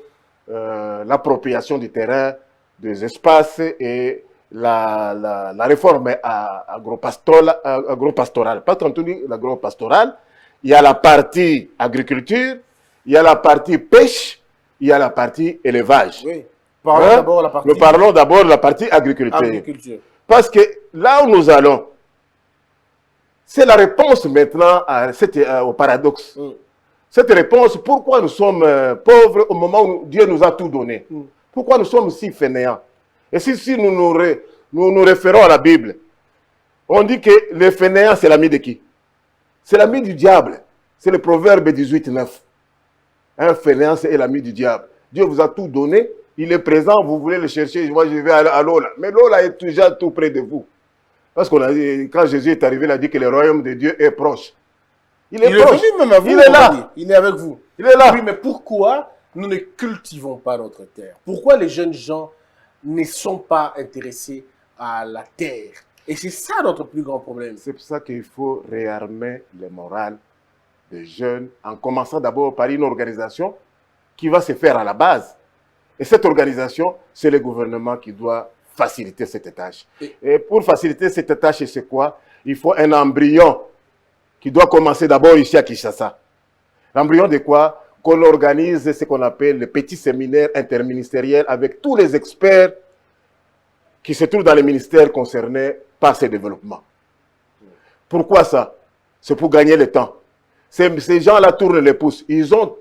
l'appropriation du terrain, des espaces et la réforme agropastorale. Pas quand on dit l'agropastorale, il y a la partie agriculture, il y a la partie pêche, il y a la partie élevage. Oui. Parlons Hein? d'abord la partie Nous parlons d'abord de la partie agriculture. agriculture. Parce que là où nous allons, c'est la réponse maintenant au paradoxe. Mm. Cette réponse, pourquoi nous sommes pauvres au moment où Dieu nous a tout donné? Mm. Pourquoi nous sommes si fainéants? Et si nous nous référons à la Bible, on dit que le fainéant, c'est l'ami de qui? C'est l'ami du diable. C'est le proverbe 18:9. Un fainéant, c'est l'ami du diable. Dieu vous a tout donné. Il est présent, vous voulez le chercher. Moi, je vais à Lola. Mais Lola est déjà tout près de vous. Parce qu'on a dit, quand Jésus est arrivé, il a dit que le royaume de Dieu est proche. Il est proche. venu même à vous. Il est là. aujourd'hui. Il est avec vous. Il est là. Oui, mais pourquoi nous ne cultivons pas notre terre? Pourquoi les jeunes gens ne sont pas intéressés à la terre? Et c'est ça notre plus grand problème. C'est pour ça qu'il faut réarmer le moral des jeunes, en commençant d'abord par une organisation qui va se faire à la base. Et cette organisation, c'est le gouvernement qui doit faciliter cette tâche. Et pour faciliter cette tâche, c'est quoi? Il faut un embryon qui doit commencer d'abord ici à Kinshasa. L'embryon de quoi? Qu'on organise ce qu'on appelle le petit séminaire interministériel avec tous les experts qui se trouvent dans les ministères concernés par ce développement. Pourquoi ça? C'est pour gagner le temps. Ces gens-là tournent les pouces. Ils ont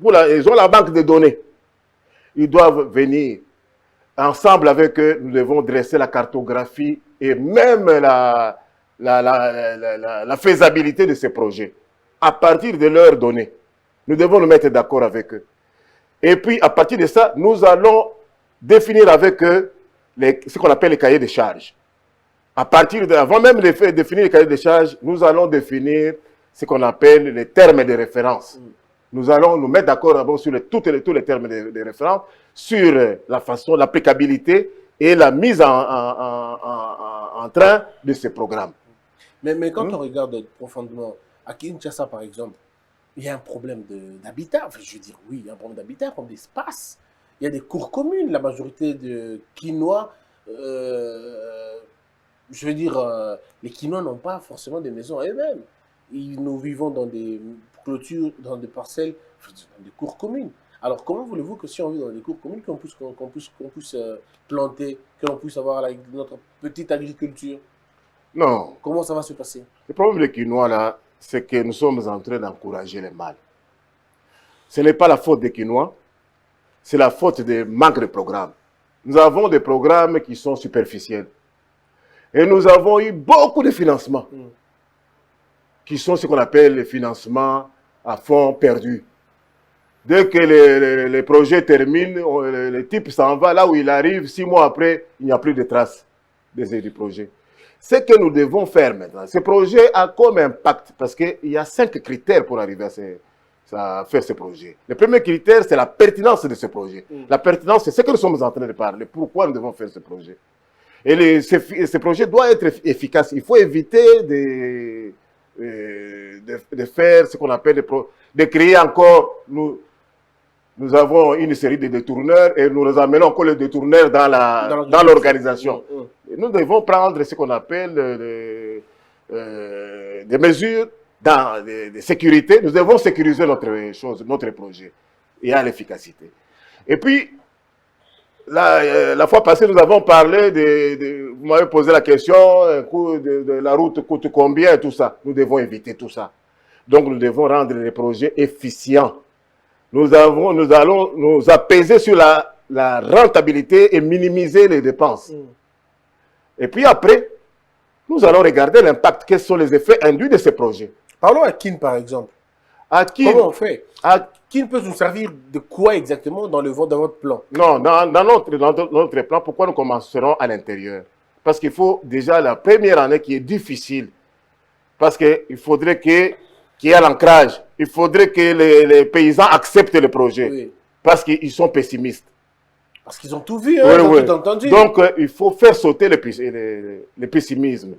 la banque de données. Ils doivent venir. Ensemble avec eux, nous devons dresser la cartographie et même la faisabilité de ces projets. À partir de leurs données, nous devons nous mettre d'accord avec eux. Et puis, à partir de ça, nous allons définir avec eux ce qu'on appelle les cahiers de charges. Avant même de définir les cahiers de charges, nous allons définir ce qu'on appelle les termes de référence. Nous allons nous mettre d'accord d'abord sur tous les termes de référence, sur la façon, l'applicabilité et la mise en train de ces programmes. Mais quand on regarde profondément, à Kinshasa par exemple, il y a un problème d'habitat. Enfin, je veux dire, oui, il y a un problème d'habitat, un problème d'espace. Il y a des cours communes. La majorité de Kinois, je veux dire, les Kinois n'ont pas forcément des maisons à eux-mêmes. Nous vivons dans des clôtures, dans des parcelles, dans des cours communes. Alors, comment voulez-vous que si on vit dans des cours communes, qu'on puisse planter, que l'on puisse avoir notre petite agriculture? Non. Comment ça va se passer? Le problème des Quinois, là, c'est que nous sommes en train d'encourager le mal. Ce n'est pas la faute des Quinois, c'est la faute des manques de programmes. Nous avons des programmes qui sont superficiels. Et nous avons eu beaucoup de financements, qui sont ce qu'on appelle les financements à fonds perdus. Dès que les projets terminent, le type s'en va, là où il arrive, 6 mois après, il n'y a plus de traces du projet. Ce que nous devons faire maintenant, ce projet a comme impact, parce qu'il y a 5 critères pour arriver à faire ce projet. Le premier critère, c'est la pertinence de ce projet. La pertinence, c'est ce que nous sommes en train de parler. Pourquoi nous devons faire ce projet? Et ce projet doit être efficace. Il faut éviter de faire ce qu'on appelle de créer encore. Nous avons une série de détourneurs et nous amenons encore les détourneurs dans l'organisation. Nous devons prendre ce qu'on appelle des mesures de sécurité. Nous devons sécuriser notre projet et à l'efficacité. Et puis, la fois passée, nous avons parlé vous m'avez posé la question, de la route coûte combien et tout ça. Nous devons éviter tout ça. Donc, nous devons rendre les projets efficients. Nous allons nous apaiser sur la rentabilité et minimiser les dépenses. Et puis après, nous allons regarder l'impact, quels sont les effets induits de ces projets. Parlons à Kin, par exemple. À qui Comment on fait? à- Kin peut nous servir de quoi exactement dans votre plan? Non, dans notre plan, pourquoi nous commencerons à l'intérieur? Parce qu'il faut déjà la première année qui est difficile. Parce qu'il faudrait qu'il y ait l'ancrage. Il faudrait que les paysans acceptent le projet. Oui. Parce qu'ils sont pessimistes. Parce qu'ils ont tout vu, hein, ils ont tout entendu. Donc, il faut faire sauter le pessimisme.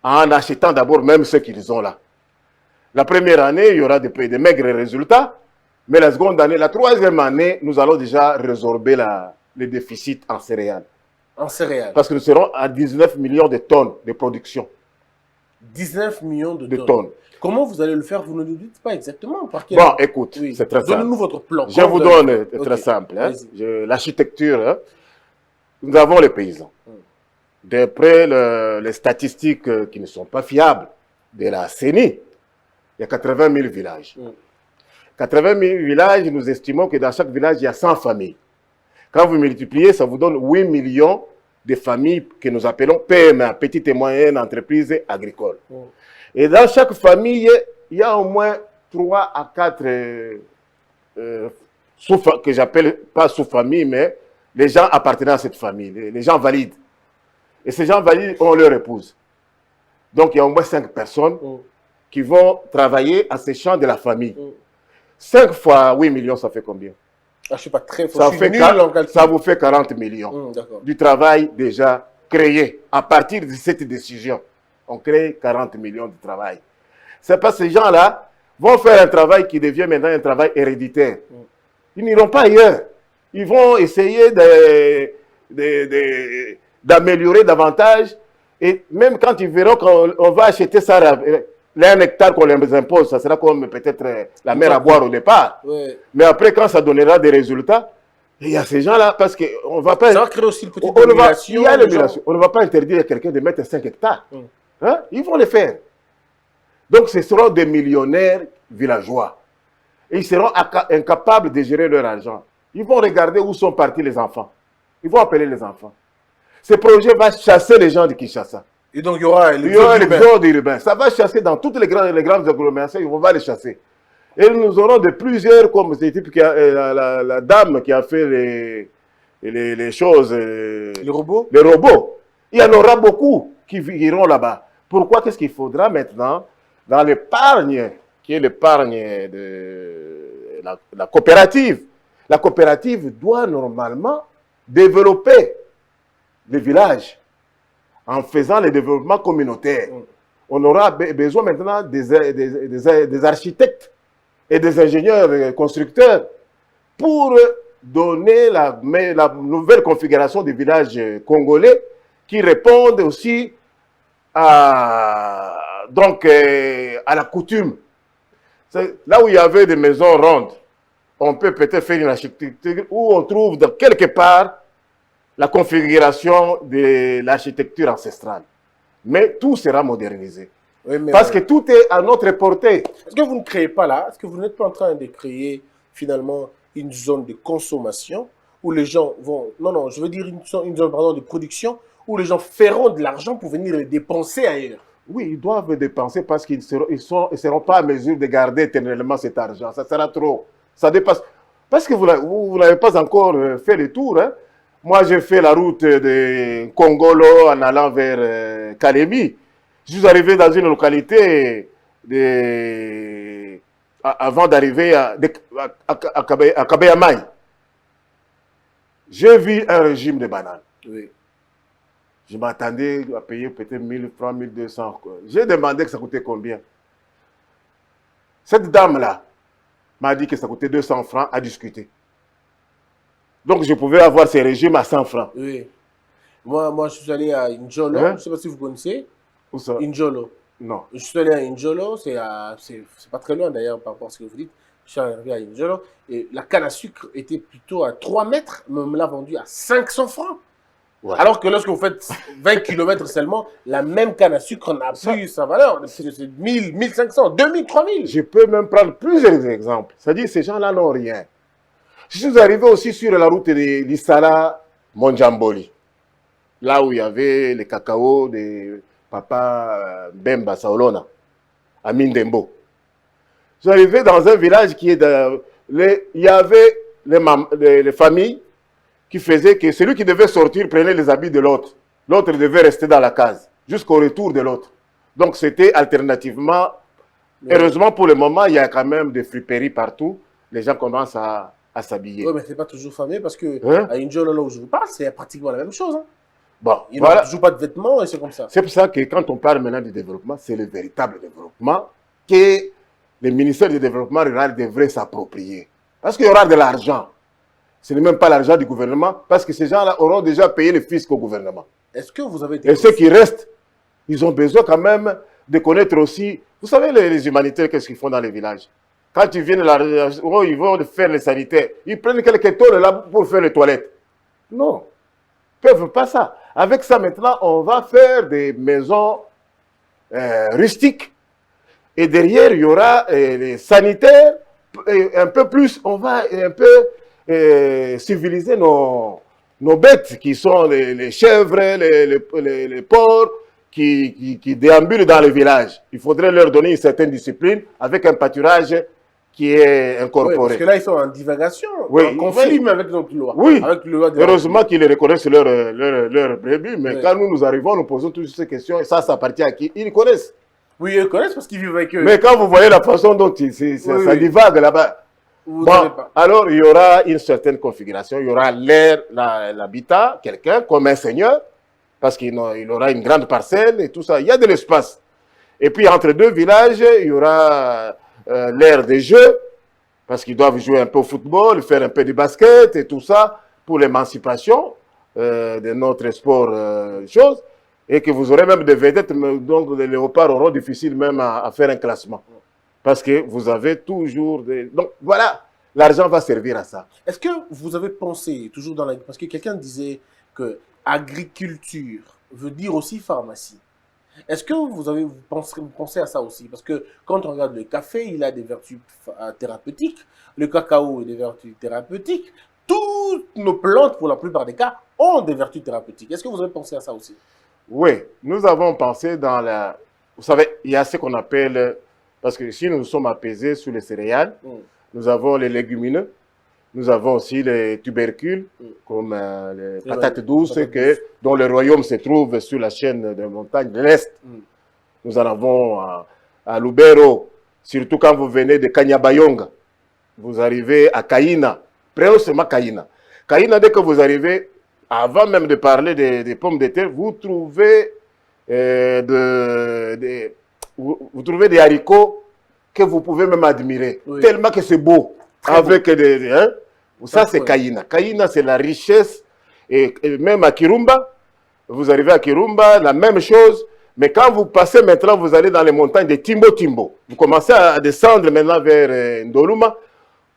En achetant d'abord même ce qu'ils ont là. La première année, il y aura des maigres résultats. Mais la seconde année, la troisième année, nous allons déjà résorber le déficit en céréales. En céréales. Parce que nous serons à 19 millions de tonnes de production. 19 millions de De tonnes. tonnes. Comment vous allez le faire? Vous ne nous dites pas exactement. Par quel... Bon, écoute, Oui. c'est très simple. Donnez-nous votre plan. Je Comment vous allez donne, faire? très Ok. simple, hein. Allez-y. L'architecture, hein. Nous avons les paysans. D'après les statistiques qui ne sont pas fiables de la CENI, il y a 80 000 villages. 80 000 villages, nous estimons que dans chaque village, il y a 100 familles. Quand vous multipliez, ça vous donne 8 millions de familles que nous appelons PME, petites et moyennes entreprises agricoles. Et dans chaque famille, il y a au moins 3 à 4 que j'appelle pas sous-familles, mais les gens appartenant à cette famille, les gens valides. Et ces gens valides ont leur épouse. Donc il y a au moins 5 personnes qui vont travailler à ces champs de la famille. 5 fois 8 millions, ça fait combien? Ah, je ne suis pas très fort. Ça, Je suis fait nul en calcul. ça vous fait 40 millions D'accord. du travail déjà créé. À partir de cette décision, on crée 40 millions de travail. C'est parce que ces gens-là vont faire un travail qui devient maintenant un travail héréditaire. Ils n'iront pas ailleurs. Ils vont essayer d'améliorer davantage. Et même quand ils verront qu'on va acheter ça, un hectare qu'on les impose, ça sera comme peut-être la mer à boire au départ. Ouais. Mais après, quand ça donnera des résultats, il y a ces gens-là, parce qu'on ne va pas... Ça va créer aussi une petite il émulation. y a l'émulation. On ne va pas interdire à quelqu'un de mettre 5 hectares. Hein? Ils vont le faire. Donc, ce seront des millionnaires villageois. Et ils seront incapables de gérer leur argent. Ils vont regarder où sont partis les enfants. Ils vont appeler les enfants. Ce projet va chasser les gens de Kinshasa. Et donc, il y aura l'exode urbain. Ça va chasser dans toutes les grandes agglomérations. On va les chasser. Et nous aurons de plusieurs, comme ce type la dame qui a fait les choses. Les robots. Les robots. Il y en aura beaucoup qui iront là-bas. Pourquoi? Qu'est-ce qu'il faudra maintenant dans l'épargne, qui est l'épargne de la coopérative? La coopérative doit normalement développer les villages en faisant le développement communautaire. On aura besoin maintenant des architectes et des ingénieurs constructeurs pour donner la nouvelle configuration des villages congolais qui répondent aussi à la coutume. Là où il y avait des maisons rondes, on peut peut-être faire une architecture où on trouve quelque part la configuration de l'architecture ancestrale. Mais tout sera modernisé. Oui, parce que tout est à notre portée. Est-ce que vous ne créez pas là, est-ce que vous n'êtes pas en train de créer finalement une zone de consommation où les gens vont... Non, je veux dire une zone pardon, de production où les gens feront de l'argent pour venir le dépenser ailleurs. Oui, ils doivent dépenser parce qu'ils ne seront pas à mesure de garder éternellement cet argent. Ça sera trop. Ça dépasse. Parce que vous n'avez pas encore fait le tour. Hein? Moi, j'ai fait la route de Congolo en allant vers Kalemi. Je suis arrivé dans une localité avant d'arriver à Kabeyamaï. J'ai vu un régime de bananes. Oui. Je m'attendais à payer peut-être 1000 francs, 1200. J'ai demandé que ça coûtait combien. Cette dame-là m'a dit que ça coûtait 200 francs à discuter. Donc, je pouvais avoir ces régimes à 100 francs. Oui. Moi, je suis allé à Njolo. Hein? Je ne sais pas si vous connaissez. Où ça? Njolo. Non. Je suis allé à Njolo. C'est pas très loin d'ailleurs par rapport à ce que vous dites. Je suis arrivé à Njolo. Et la canne à sucre était plutôt à 3 mètres. Mais on me l'a vendue à 500 francs. Ouais. Alors que lorsque vous faites 20 km seulement, la même canne à sucre n'a plus sa valeur. C'est 1000, 1500, 2000, 3000. Je peux même prendre plusieurs exemples. C'est-à-dire que ces gens-là n'ont rien. Je suis arrivé aussi sur la route de l'Issala Monjamboli. Là où il y avait les cacao Papa Bemba Saolona, à Mindembo. J'arrivais dans un village qui est il y avait les familles qui faisaient que celui qui devait sortir prenait les habits de l'autre. L'autre devait rester dans la case jusqu'au retour de l'autre. Donc c'était alternativement. Heureusement pour le moment, il y a quand même des friperies partout. Les gens commencent à s'habiller. Oui, mais c'est pas toujours fameux parce que Hein? à Injolo, là où je vous parle, c'est pratiquement la même chose. Hein. Bon, Ils voilà. n'ont toujours pas de vêtements et c'est comme ça. C'est pour ça que quand on parle maintenant du développement, c'est le véritable développement que les ministères du développement rural devraient s'approprier. Parce qu'il y aura de l'argent. Ce n'est même pas l'argent du gouvernement, parce que ces gens-là auront déjà payé le fisc au gouvernement. Est-ce que vous avez été... Et ceux qui restent, ils ont besoin quand même de connaître aussi. Vous savez, les humanitaires, qu'est-ce qu'ils font dans les villages? Quand ils viennent là, ils vont faire les sanitaires. Ils prennent quelques tonnes là pour faire les toilettes. Non. Ils ne peuvent pas ça. Avec ça, maintenant, on va faire des maisons rustiques. Et derrière, il y aura les sanitaires. Et un peu plus, on va un peu civiliser nos bêtes, qui sont les chèvres, les porcs, qui déambulent dans les villages. Il faudrait leur donner une certaine discipline avec un pâturage qui est incorporé. Oui, parce que là, ils sont en divagation, Oui, en conflit même avec notre loi. Oui, avec le loi de heureusement qu'ils reconnaissent leur brebis, mais Oui. quand nous arrivons, nous posons toutes ces questions, et ça appartient à qui? Ils connaissent. Oui, ils connaissent parce qu'ils vivent avec eux. Mais quand vous voyez la façon dont ça divague là-bas, Vous bon, savez pas. alors il y aura une certaine configuration, il y aura l'habitat, quelqu'un comme un seigneur, parce qu'il aura une grande parcelle et tout ça, il y a de l'espace. Et puis entre deux villages, il y aura l'aire des jeux, parce qu'ils doivent jouer un peu au football, faire un peu de basket et tout ça, pour l'émancipation de notre sport, chose, et que vous aurez même des vedettes, donc les léopards auront difficile même à faire un classement. Parce que vous avez toujours des... Donc voilà, l'argent va servir à ça. Est-ce que vous avez pensé, toujours dans la... Parce que quelqu'un disait que agriculture veut dire aussi pharmacie. Est-ce que vous pensez à ça aussi? Parce que quand on regarde le café, il a des vertus thérapeutiques, le cacao a des vertus thérapeutiques, toutes nos plantes, pour la plupart des cas, ont des vertus thérapeutiques. Est-ce que vous avez pensé à ça aussi? Oui, nous avons pensé dans la... Vous savez, il y a ce qu'on appelle... Parce que ici, nous sommes apaisés sur les céréales, nous avons les légumineux, nous avons aussi les tubercules, comme les patates douces, dont le royaume se trouve sur la chaîne de montagne de l'Est. Nous en avons à Lubero, surtout quand vous venez de Kanyabayonga. Vous arrivez à Kaina, précisément Kaina. Kaina, dès que vous arrivez, avant même de parler des pommes de terre, vous trouvez vous trouvez des haricots que vous pouvez même admirer. Oui. Tellement que c'est beau. Très avec beau. Hein? Ça, c'est Kaina. Kaina, c'est la richesse. Et même à Kirumba, vous arrivez à Kirumba, la même chose. Mais quand vous passez maintenant, vous allez dans les montagnes de Timbo. Vous commencez à descendre maintenant vers Ndoluma.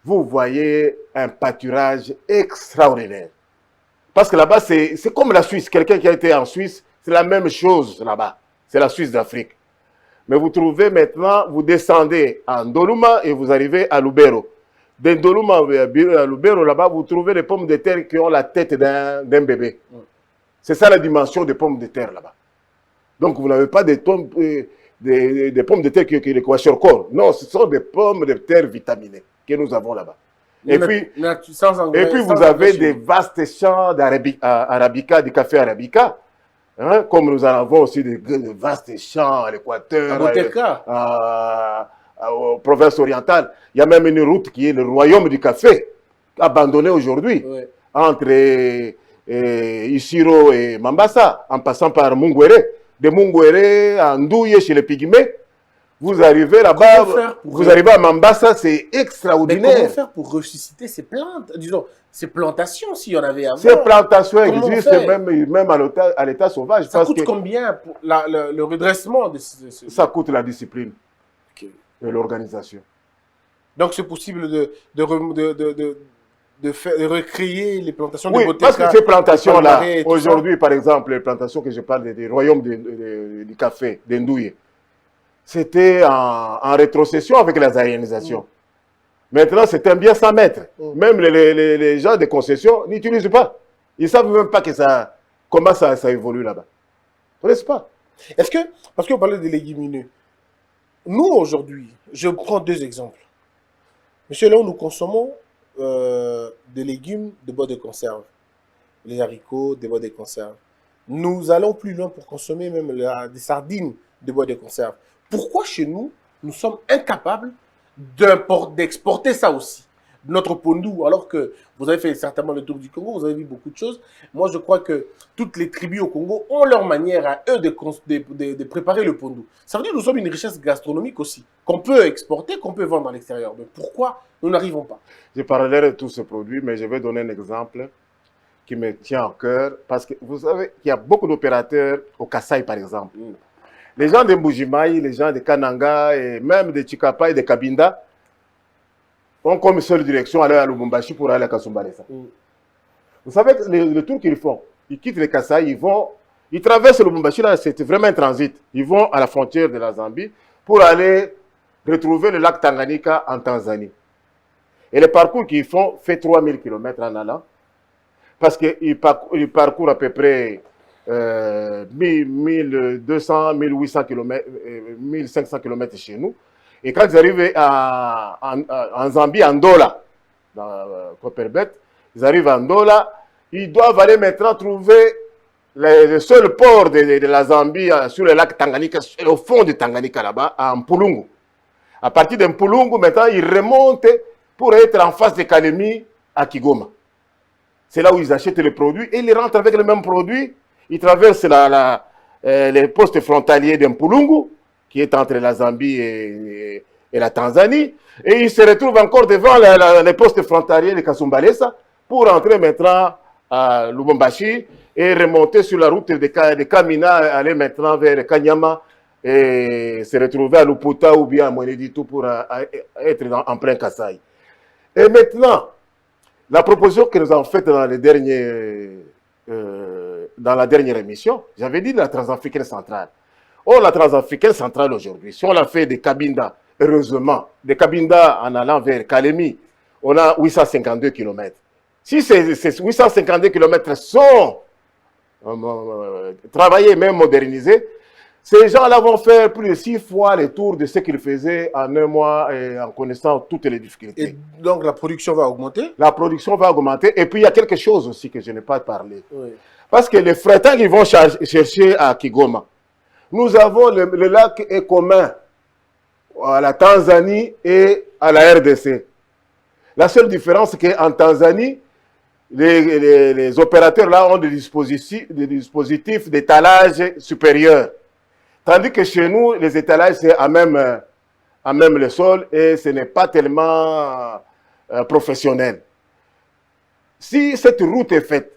Vous voyez un pâturage extraordinaire. Parce que là-bas, c'est comme la Suisse. Quelqu'un qui a été en Suisse, c'est la même chose là-bas. C'est la Suisse d'Afrique. Mais vous trouvez maintenant, vous descendez à Ndoluma et vous arrivez à Lubero. De Ndoluma à Lubero, là-bas, vous trouvez les pommes de terre qui ont la tête d'un bébé. C'est ça la dimension des pommes de terre là-bas. Donc vous n'avez pas des pommes de terre qui les corps. Non, ce sont des pommes de terre vitaminées que nous avons là-bas. Et puis vous avez des vastes champs d'arabica, du café arabica. Hein, comme nous en avons aussi de vastes champs à l'Équateur, aux provinces orientales. Il y a même une route qui est le royaume du café, abandonné aujourd'hui, entre Isiro et Mambasa, en passant par Mungwere. De Mungwere à Ndouye chez les Pygmées. Vous arrivez là-bas, vous arrivez à Mambasa, c'est extraordinaire. Mais comment faire pour ressusciter ces plantes, disons, ces plantations, s'il y en avait avant? Ces plantations existent même à l'état sauvage. Ça coûte combien pour le redressement de Ça coûte la discipline et l'organisation. Donc c'est possible de recréer les plantations de Boteca. Parce que ces plantations-là, aujourd'hui par exemple, les plantations que je parle des royaumes du café, d'Ndouye, c'était en rétrocession avec la zaïanisation. Maintenant, c'est un bien sans maître. Même les gens des concessions n'utilisent pas. Ils ne savent même pas comment ça évolue là-bas. Vous ne connaissez pas. Est-ce que, parce que vous parlez des légumineux, nous aujourd'hui, je prends deux exemples. Monsieur, là où nous consommons des légumes de bois de conserve, les haricots, des bois de conserve. Nous allons plus loin pour consommer même des sardines de bois de conserve. Pourquoi chez nous, nous sommes incapables d'exporter ça aussi, notre pondou, alors que vous avez fait certainement le tour du Congo, vous avez vu beaucoup de choses. Moi, je crois que toutes les tribus au Congo ont leur manière à eux de préparer le pondou. Ça veut dire que nous sommes une richesse gastronomique aussi, qu'on peut exporter, qu'on peut vendre à l'extérieur. Mais pourquoi nous n'arrivons pas? Je parlerai de tous ces produits, mais je vais donner un exemple qui me tient à cœur, parce que vous savez qu'il y a beaucoup d'opérateurs au Kasaï, par exemple. Les gens de Mbujimaï, les gens de Kananga, et même de Chikapa et de Kabinda, ont comme seule direction aller à Lubumbashi pour aller à Kasumbalesa. Vous savez le tour qu'ils font, ils quittent le Kasaï, ils traversent Lubumbashi, là c'est vraiment un transit. Ils vont à la frontière de la Zambie pour aller retrouver le lac Tanganyika en Tanzanie. Et le parcours qu'ils font fait 3000 km en allant, parce qu'ils parcourent à peu près 1200, 1800 km, 1500 km chez nous. Et quand ils arrivent en Zambie, en Ndola, dans Copperbet, ils arrivent en Ndola, ils doivent aller maintenant trouver le seul port de la Zambie sur le lac Tanganyika, au fond de Tanganyika là-bas, à Mpulungu. À partir de Mpulungu, maintenant, ils remontent pour être en face de Kalemi à Kigoma. C'est là où ils achètent les produits et ils rentrent avec les mêmes produits. Ils traversent les postes frontaliers d'Mpulungu, qui est entre la Zambie et la Tanzanie. Et ils se retrouvent encore devant les postes frontaliers de Kasumbalesa pour entrer maintenant à Lubumbashi et remonter sur la route de Kamina, aller maintenant vers Kanyama et se retrouver à Luputa ou bien à Mweneditu pour être en plein Kasaï. Et maintenant, la proposition que nous avons faite dans la dernière émission, j'avais dit de la transafricaine centrale. Or, la transafricaine centrale aujourd'hui, si on l'a fait de Kabinda, heureusement, de Kabinda en allant vers Kalemi, on a 852 km. Si ces 852 km sont travaillés, même modernisés, ces gens-là vont faire plus de 6 fois le tour de ce qu'ils faisaient en un mois et en connaissant toutes les difficultés. Et donc la production va augmenter? La production va augmenter. Et puis il y a quelque chose aussi que je n'ai pas parlé. Oui. Parce que les frettants qu'ils vont chercher à Kigoma, nous avons le lac est commun à la Tanzanie et à la RDC. La seule différence, c'est qu'en Tanzanie, les opérateurs là ont des dispositifs d'étalage supérieur. Tandis que chez nous, les étalages, c'est à même le sol et ce n'est pas tellement professionnel. Si cette route est faite,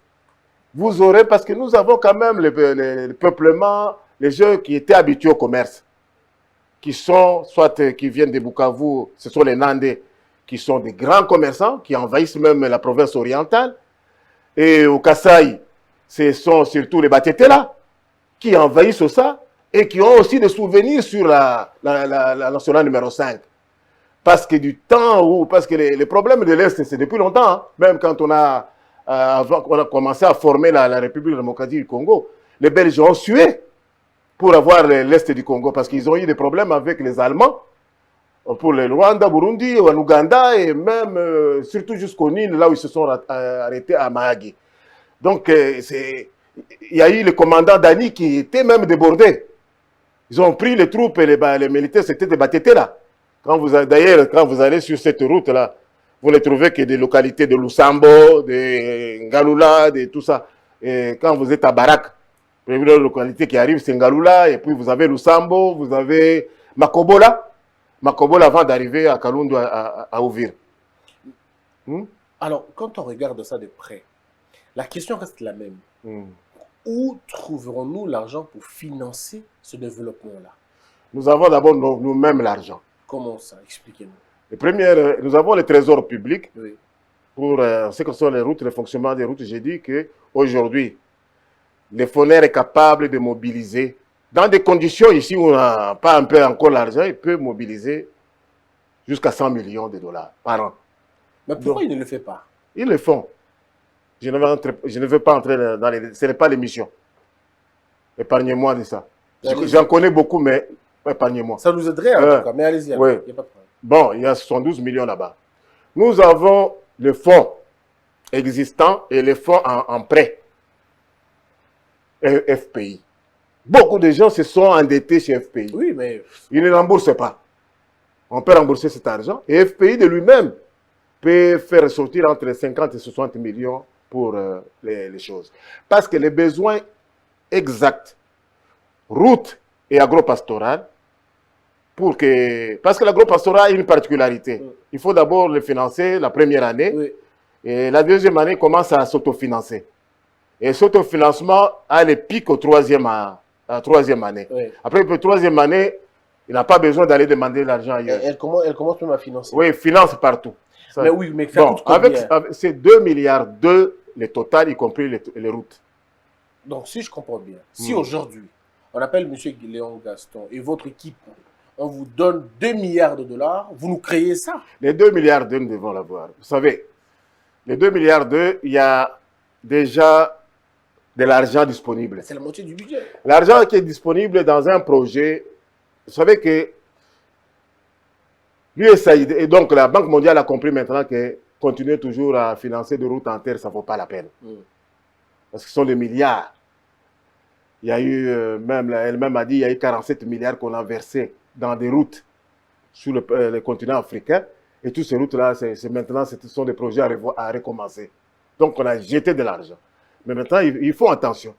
vous aurez, parce que nous avons quand même le peuplement, les gens qui étaient habitués au commerce, qui sont, soit qui viennent de Bukavu, ce sont les Nandais, qui sont des grands commerçants, qui envahissent même la province orientale. Et au Kasaï, ce sont surtout les Batetela, qui envahissent ça, et qui ont aussi des souvenirs sur la nationale numéro 5. Parce que du temps où, parce que les problèmes de l'Est, c'est depuis longtemps, hein, même quand on a commencé à former la République démocratique du Congo, les Belges ont sué pour avoir l'Est du Congo, parce qu'ils ont eu des problèmes avec les Allemands, pour le Rwanda, Burundi, en Ouganda, et même, surtout jusqu'au Nil, là où ils se sont arrêtés à Mahagi. Donc, il y a eu le commandant Dani qui était même débordé. Ils ont pris les troupes et les militaires, c'était des Batétés là. D'ailleurs, quand vous allez sur cette route-là, vous ne trouvez que des localités de Lusambo, de Ngalula, de tout ça. Et quand vous êtes à Barak, la localité qui arrive, c'est Ngalula, et puis vous avez Lusambo, vous avez Makobola. Makobola avant d'arriver à Kalundu, à Ouvir. Alors, quand on regarde ça de près, la question reste la même. Où trouverons-nous l'argent pour financer ce développement-là? Nous avons d'abord nous-mêmes l'argent. Comment ça? Expliquez-nous. Nous avons le trésor public. Oui. Pour ce que sont les routes, le fonctionnement des routes. J'ai dit qu'aujourd'hui, le FONER est capable de mobiliser, dans des conditions ici où on n'a pas un peu encore l'argent, il peut mobiliser jusqu'à 100 millions de dollars par an. Mais pourquoi il ne le fait pas? Ils le font. Je ne veux pas entrer dans ce n'est pas l'émission. Épargnez-moi de ça. J'en connais beaucoup, mais épargnez-moi. Ça nous aiderait en tout cas, mais allez-y. Oui. Il n'y a pas de problème. Bon, il y a 72 millions là-bas. Nous avons le fonds existant et les fonds en prêt. FPI. Beaucoup de gens se sont endettés chez FPI. Oui, mais... Ils ne remboursent pas. On peut rembourser cet argent. Et FPI de lui-même peut faire sortir entre 50 et 60 millions pour les choses. Parce que les besoins exacts, route et agro-pastoral, parce que l'agro-pastoral a une particularité. Oui. Il faut d'abord le financer la première année. Oui. Et la deuxième année commence à s'autofinancer. Et cet autofinancement a les pics au troisième année. Oui. Après, la troisième année, il n'a pas besoin d'aller demander l'argent ailleurs. Elle commence même à financer. Oui, finance partout. Ça. Mais oui, mais ça coûte combien? Avec ces 2 milliards le total, y compris les routes. Donc, si je comprends bien, si aujourd'hui, on appelle M. Léon Gaston et votre équipe, on vous donne 2 milliards de dollars, vous nous créez ça. Les 2 milliards nous devons l'avoir. Vous savez, les 2 milliards il y a déjà de l'argent disponible. C'est la moitié du budget. L'argent qui est disponible dans un projet, vous savez que l'USAID, et donc la Banque mondiale a compris maintenant que continuer toujours à financer des routes en terre, ça ne vaut pas la peine. Parce que ce sont des milliards. Il y a eu, elle-même a dit, il y a eu 47 milliards qu'on a versés dans des routes sur le continent africain. Et toutes ces routes-là, maintenant, ce sont des projets à recommencer. Donc, on a jeté de l'argent. Mais maintenant, il faut attention.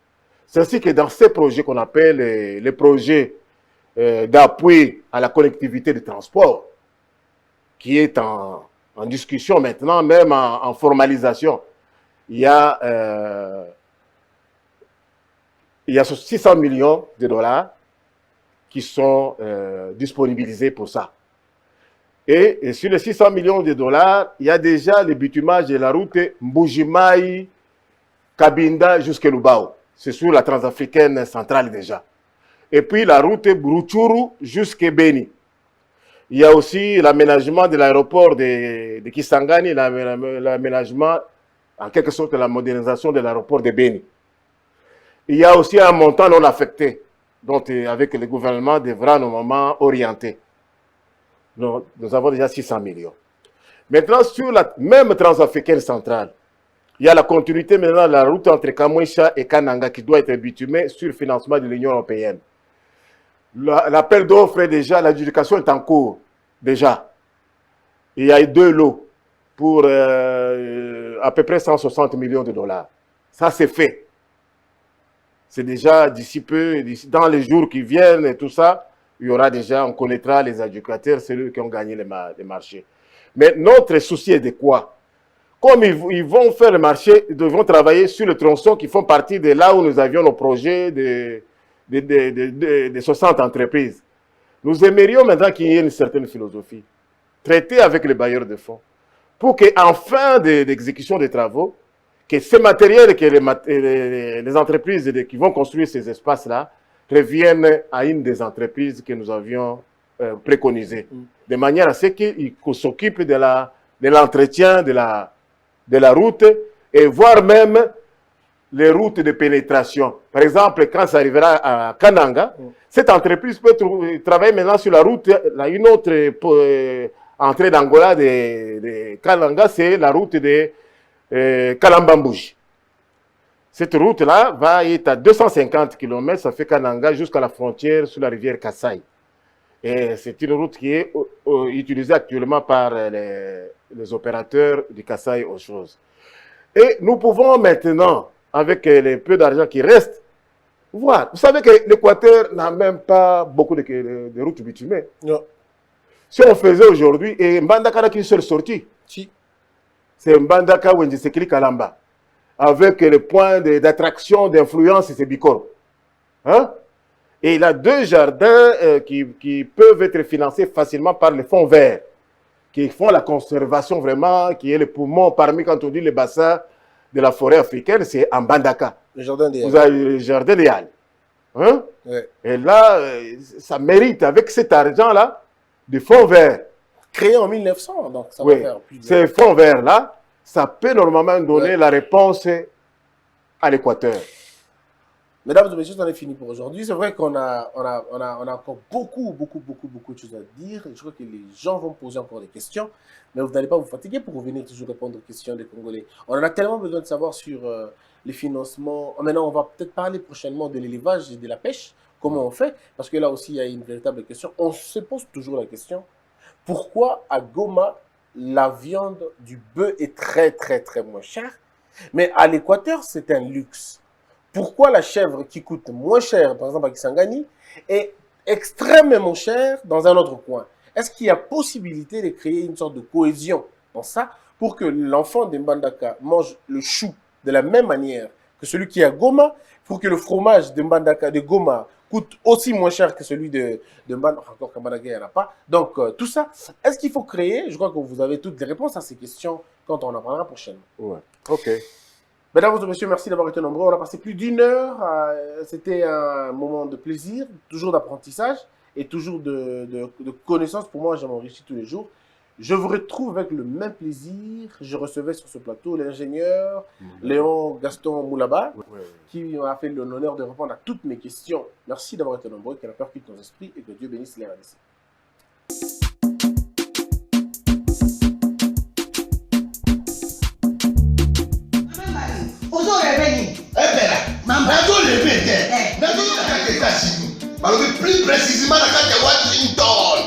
C'est ainsi que dans ces projets qu'on appelle les projets d'appui à la connectivité de transport, qui est en discussion maintenant, même en formalisation, il y a 600 millions de dollars qui sont disponibilisés pour ça. Et sur les 600 millions de dollars, il y a déjà le bitumage de la route Mbujimai, Kabinda jusqu'à Lubao. C'est sur la transafricaine centrale déjà. Et puis la route Bruchuru jusqu'à Beni. Il y a aussi l'aménagement de l'aéroport de Kisangani, l'aménagement, en quelque sorte, la modernisation de l'aéroport de Beni. Il y a aussi un montant non affecté, dont avec le gouvernement devra normalement orienter. Nous avons déjà 600 millions. Maintenant, sur la même transafricaine centrale, il y a la continuité maintenant de la route entre Kamwisha et Kananga qui doit être bitumée sur le financement de l'Union européenne. L'appel d'offres est déjà, l'adjudication est en cours, déjà. Il y a eu 2 lots pour à peu près 160 millions de dollars. Ça, c'est fait. C'est déjà d'ici peu, dans les jours qui viennent et tout ça, il y aura déjà, on connaîtra les adjudicateurs, c'est eux qui ont gagné les marchés. Mais notre souci est de quoi? Comme ils vont faire le marché, ils devront travailler sur le tronçon qui font partie de là où nous avions nos projets de 60 entreprises. Nous aimerions maintenant qu'il y ait une certaine philosophie, traiter avec les bailleurs de fonds, pour qu'en fin d'exécution des travaux, que ce matériel que les entreprises qui vont construire ces espaces-là reviennent à une des entreprises que nous avions préconisées, de manière à ce qu'ils s'occupent de l'entretien de la route et voire même les routes de pénétration. Par exemple, quand ça arrivera à Kananga, cette entreprise peut travailler maintenant sur la route, une autre entrée d'Angola de Kananga, c'est la route de Kalambambouji. Cette route-là va être à 250 km, ça fait Kananga jusqu'à la frontière sur la rivière Kassai. Et c'est une route qui est utilisée actuellement par les opérateurs du Kassai aux choses. Et nous pouvons maintenant, avec les peu d'argent qui reste, voir. Vous savez que l'Équateur n'a même pas beaucoup de routes bitumées. Non. Si on faisait aujourd'hui, et Mbandaka n'a qu'une seule sortie. Si. C'est Mbandaka Wenjisekili Kalamba. Avec le point d'attraction, d'influence, c'est Bikoro. Hein? Et il a 2 jardins qui peuvent être financés facilement par les fonds verts, qui font la conservation vraiment, qui est le poumon parmi, quand on dit, les bassins de la forêt africaine, c'est en Mbandaka. Le jardin des Vous avez le jardin des Halles. Hein? Ouais. Et là, ça mérite, avec cet argent-là, des fonds verts. Créé en 1900, donc ça Oui. va faire plus de... Ces fonds verts-là, ça peut normalement donner la réponse à l'Équateur. Mesdames et messieurs, on est fini pour aujourd'hui. C'est vrai qu'on a encore beaucoup de choses à dire. Je crois que les gens vont poser encore des questions, mais vous n'allez pas vous fatiguer pour revenir toujours répondre aux questions des Congolais. On en a tellement besoin de savoir sur les financements. Maintenant, on va peut-être parler prochainement de l'élevage et de la pêche. Comment on fait? Parce que là aussi, il y a une véritable question. On se pose toujours la question, pourquoi à Goma, la viande du bœuf est très moins chère, mais à l'Équateur, c'est un luxe? Pourquoi la chèvre qui coûte moins cher, par exemple à Kisangani, est extrêmement chère dans un autre coin? Est-ce qu'il y a possibilité de créer une sorte de cohésion dans ça pour que l'enfant de Mbandaka mange le chou de la même manière que celui qui est à Goma, pour que le fromage de Mbandaka, de Goma, coûte aussi moins cher que celui de Mbandaka, encore qu'à Mbandaka, il n'y en a pas. Donc, tout ça, est-ce qu'il faut créer? Je crois que vous avez toutes les réponses à ces questions quand on en parlera prochainement. Ouais. Ok. Mesdames et messieurs, merci d'avoir été nombreux. On a passé plus d'une heure. C'était un moment de plaisir, toujours d'apprentissage et toujours de connaissances. Pour moi, je m'enrichis tous les jours. Je vous retrouve avec le même plaisir. Je recevais sur ce plateau l'ingénieur Léon Gaston Moulaba, qui m'a fait l'honneur de répondre à toutes mes questions. Merci d'avoir été nombreux, que la peur quitte nos esprits et que Dieu bénisse les RDC. Plus précisément dans Washington.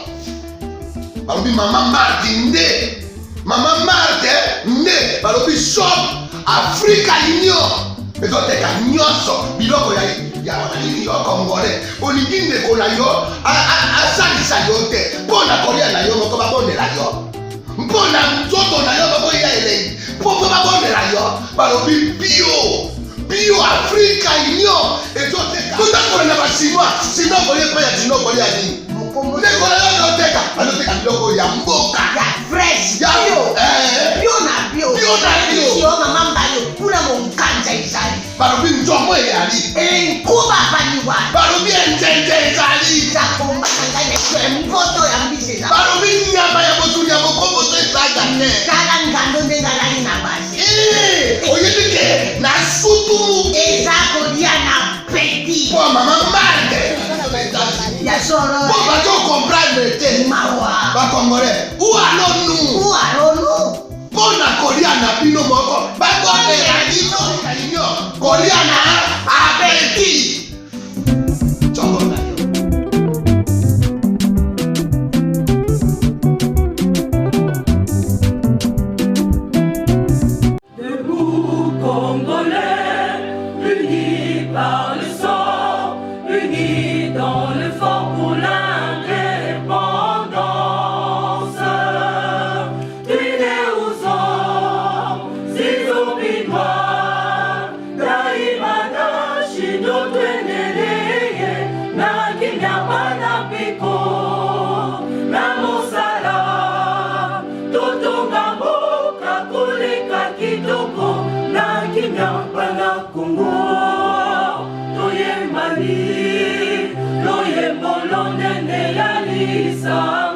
Maman Martin Maman Martin shop Africa Union. Mais quand tu es biloko ya wananini yo Congolais. Olingi ndeko na yo asalisa yo te. Mpona kolia na yo moko babondela yo. Mpona nzoto na yo bakoya elei. Po babondela yo balobi bio Africa Union. Kuta kuna basinois, sino kolia pa ya sino kolia nini. Ndeko na yo noteka, anoteka biloko ya mboka. Ya fresh. Ya bio na bio. Sio mama mbayo kuna monkanja izali. Balobi nzomo eyali. Kuba baniwa. Balobi enjenje ezali. Zakomba kangane kwe mpoto ya mbise za. Balobi nyama ya botu ya bokombo to ezaga ne. Kala ngando ndengalani na basi. Oyebike na sutu. Ezako dia na petit. Po mama mande. Ya soro. Po bato comprendre te. Mawa. Ba Congolais. Où allons-nous? Pona kolia na bino moko. Ba Congolais dino kanyo. Kolia na appétit. Choko na yo. Debout Congolais, unis par le sang, unis dans le fort pour l'indépendance. Tuine uzong, sizo binwa, daimana shindo tweneleye, na kinyamana piko, na mosala, totonga mboka koleka kitoko, na kinyamana Kongo, toyembani, loyembo lonene ya lisa.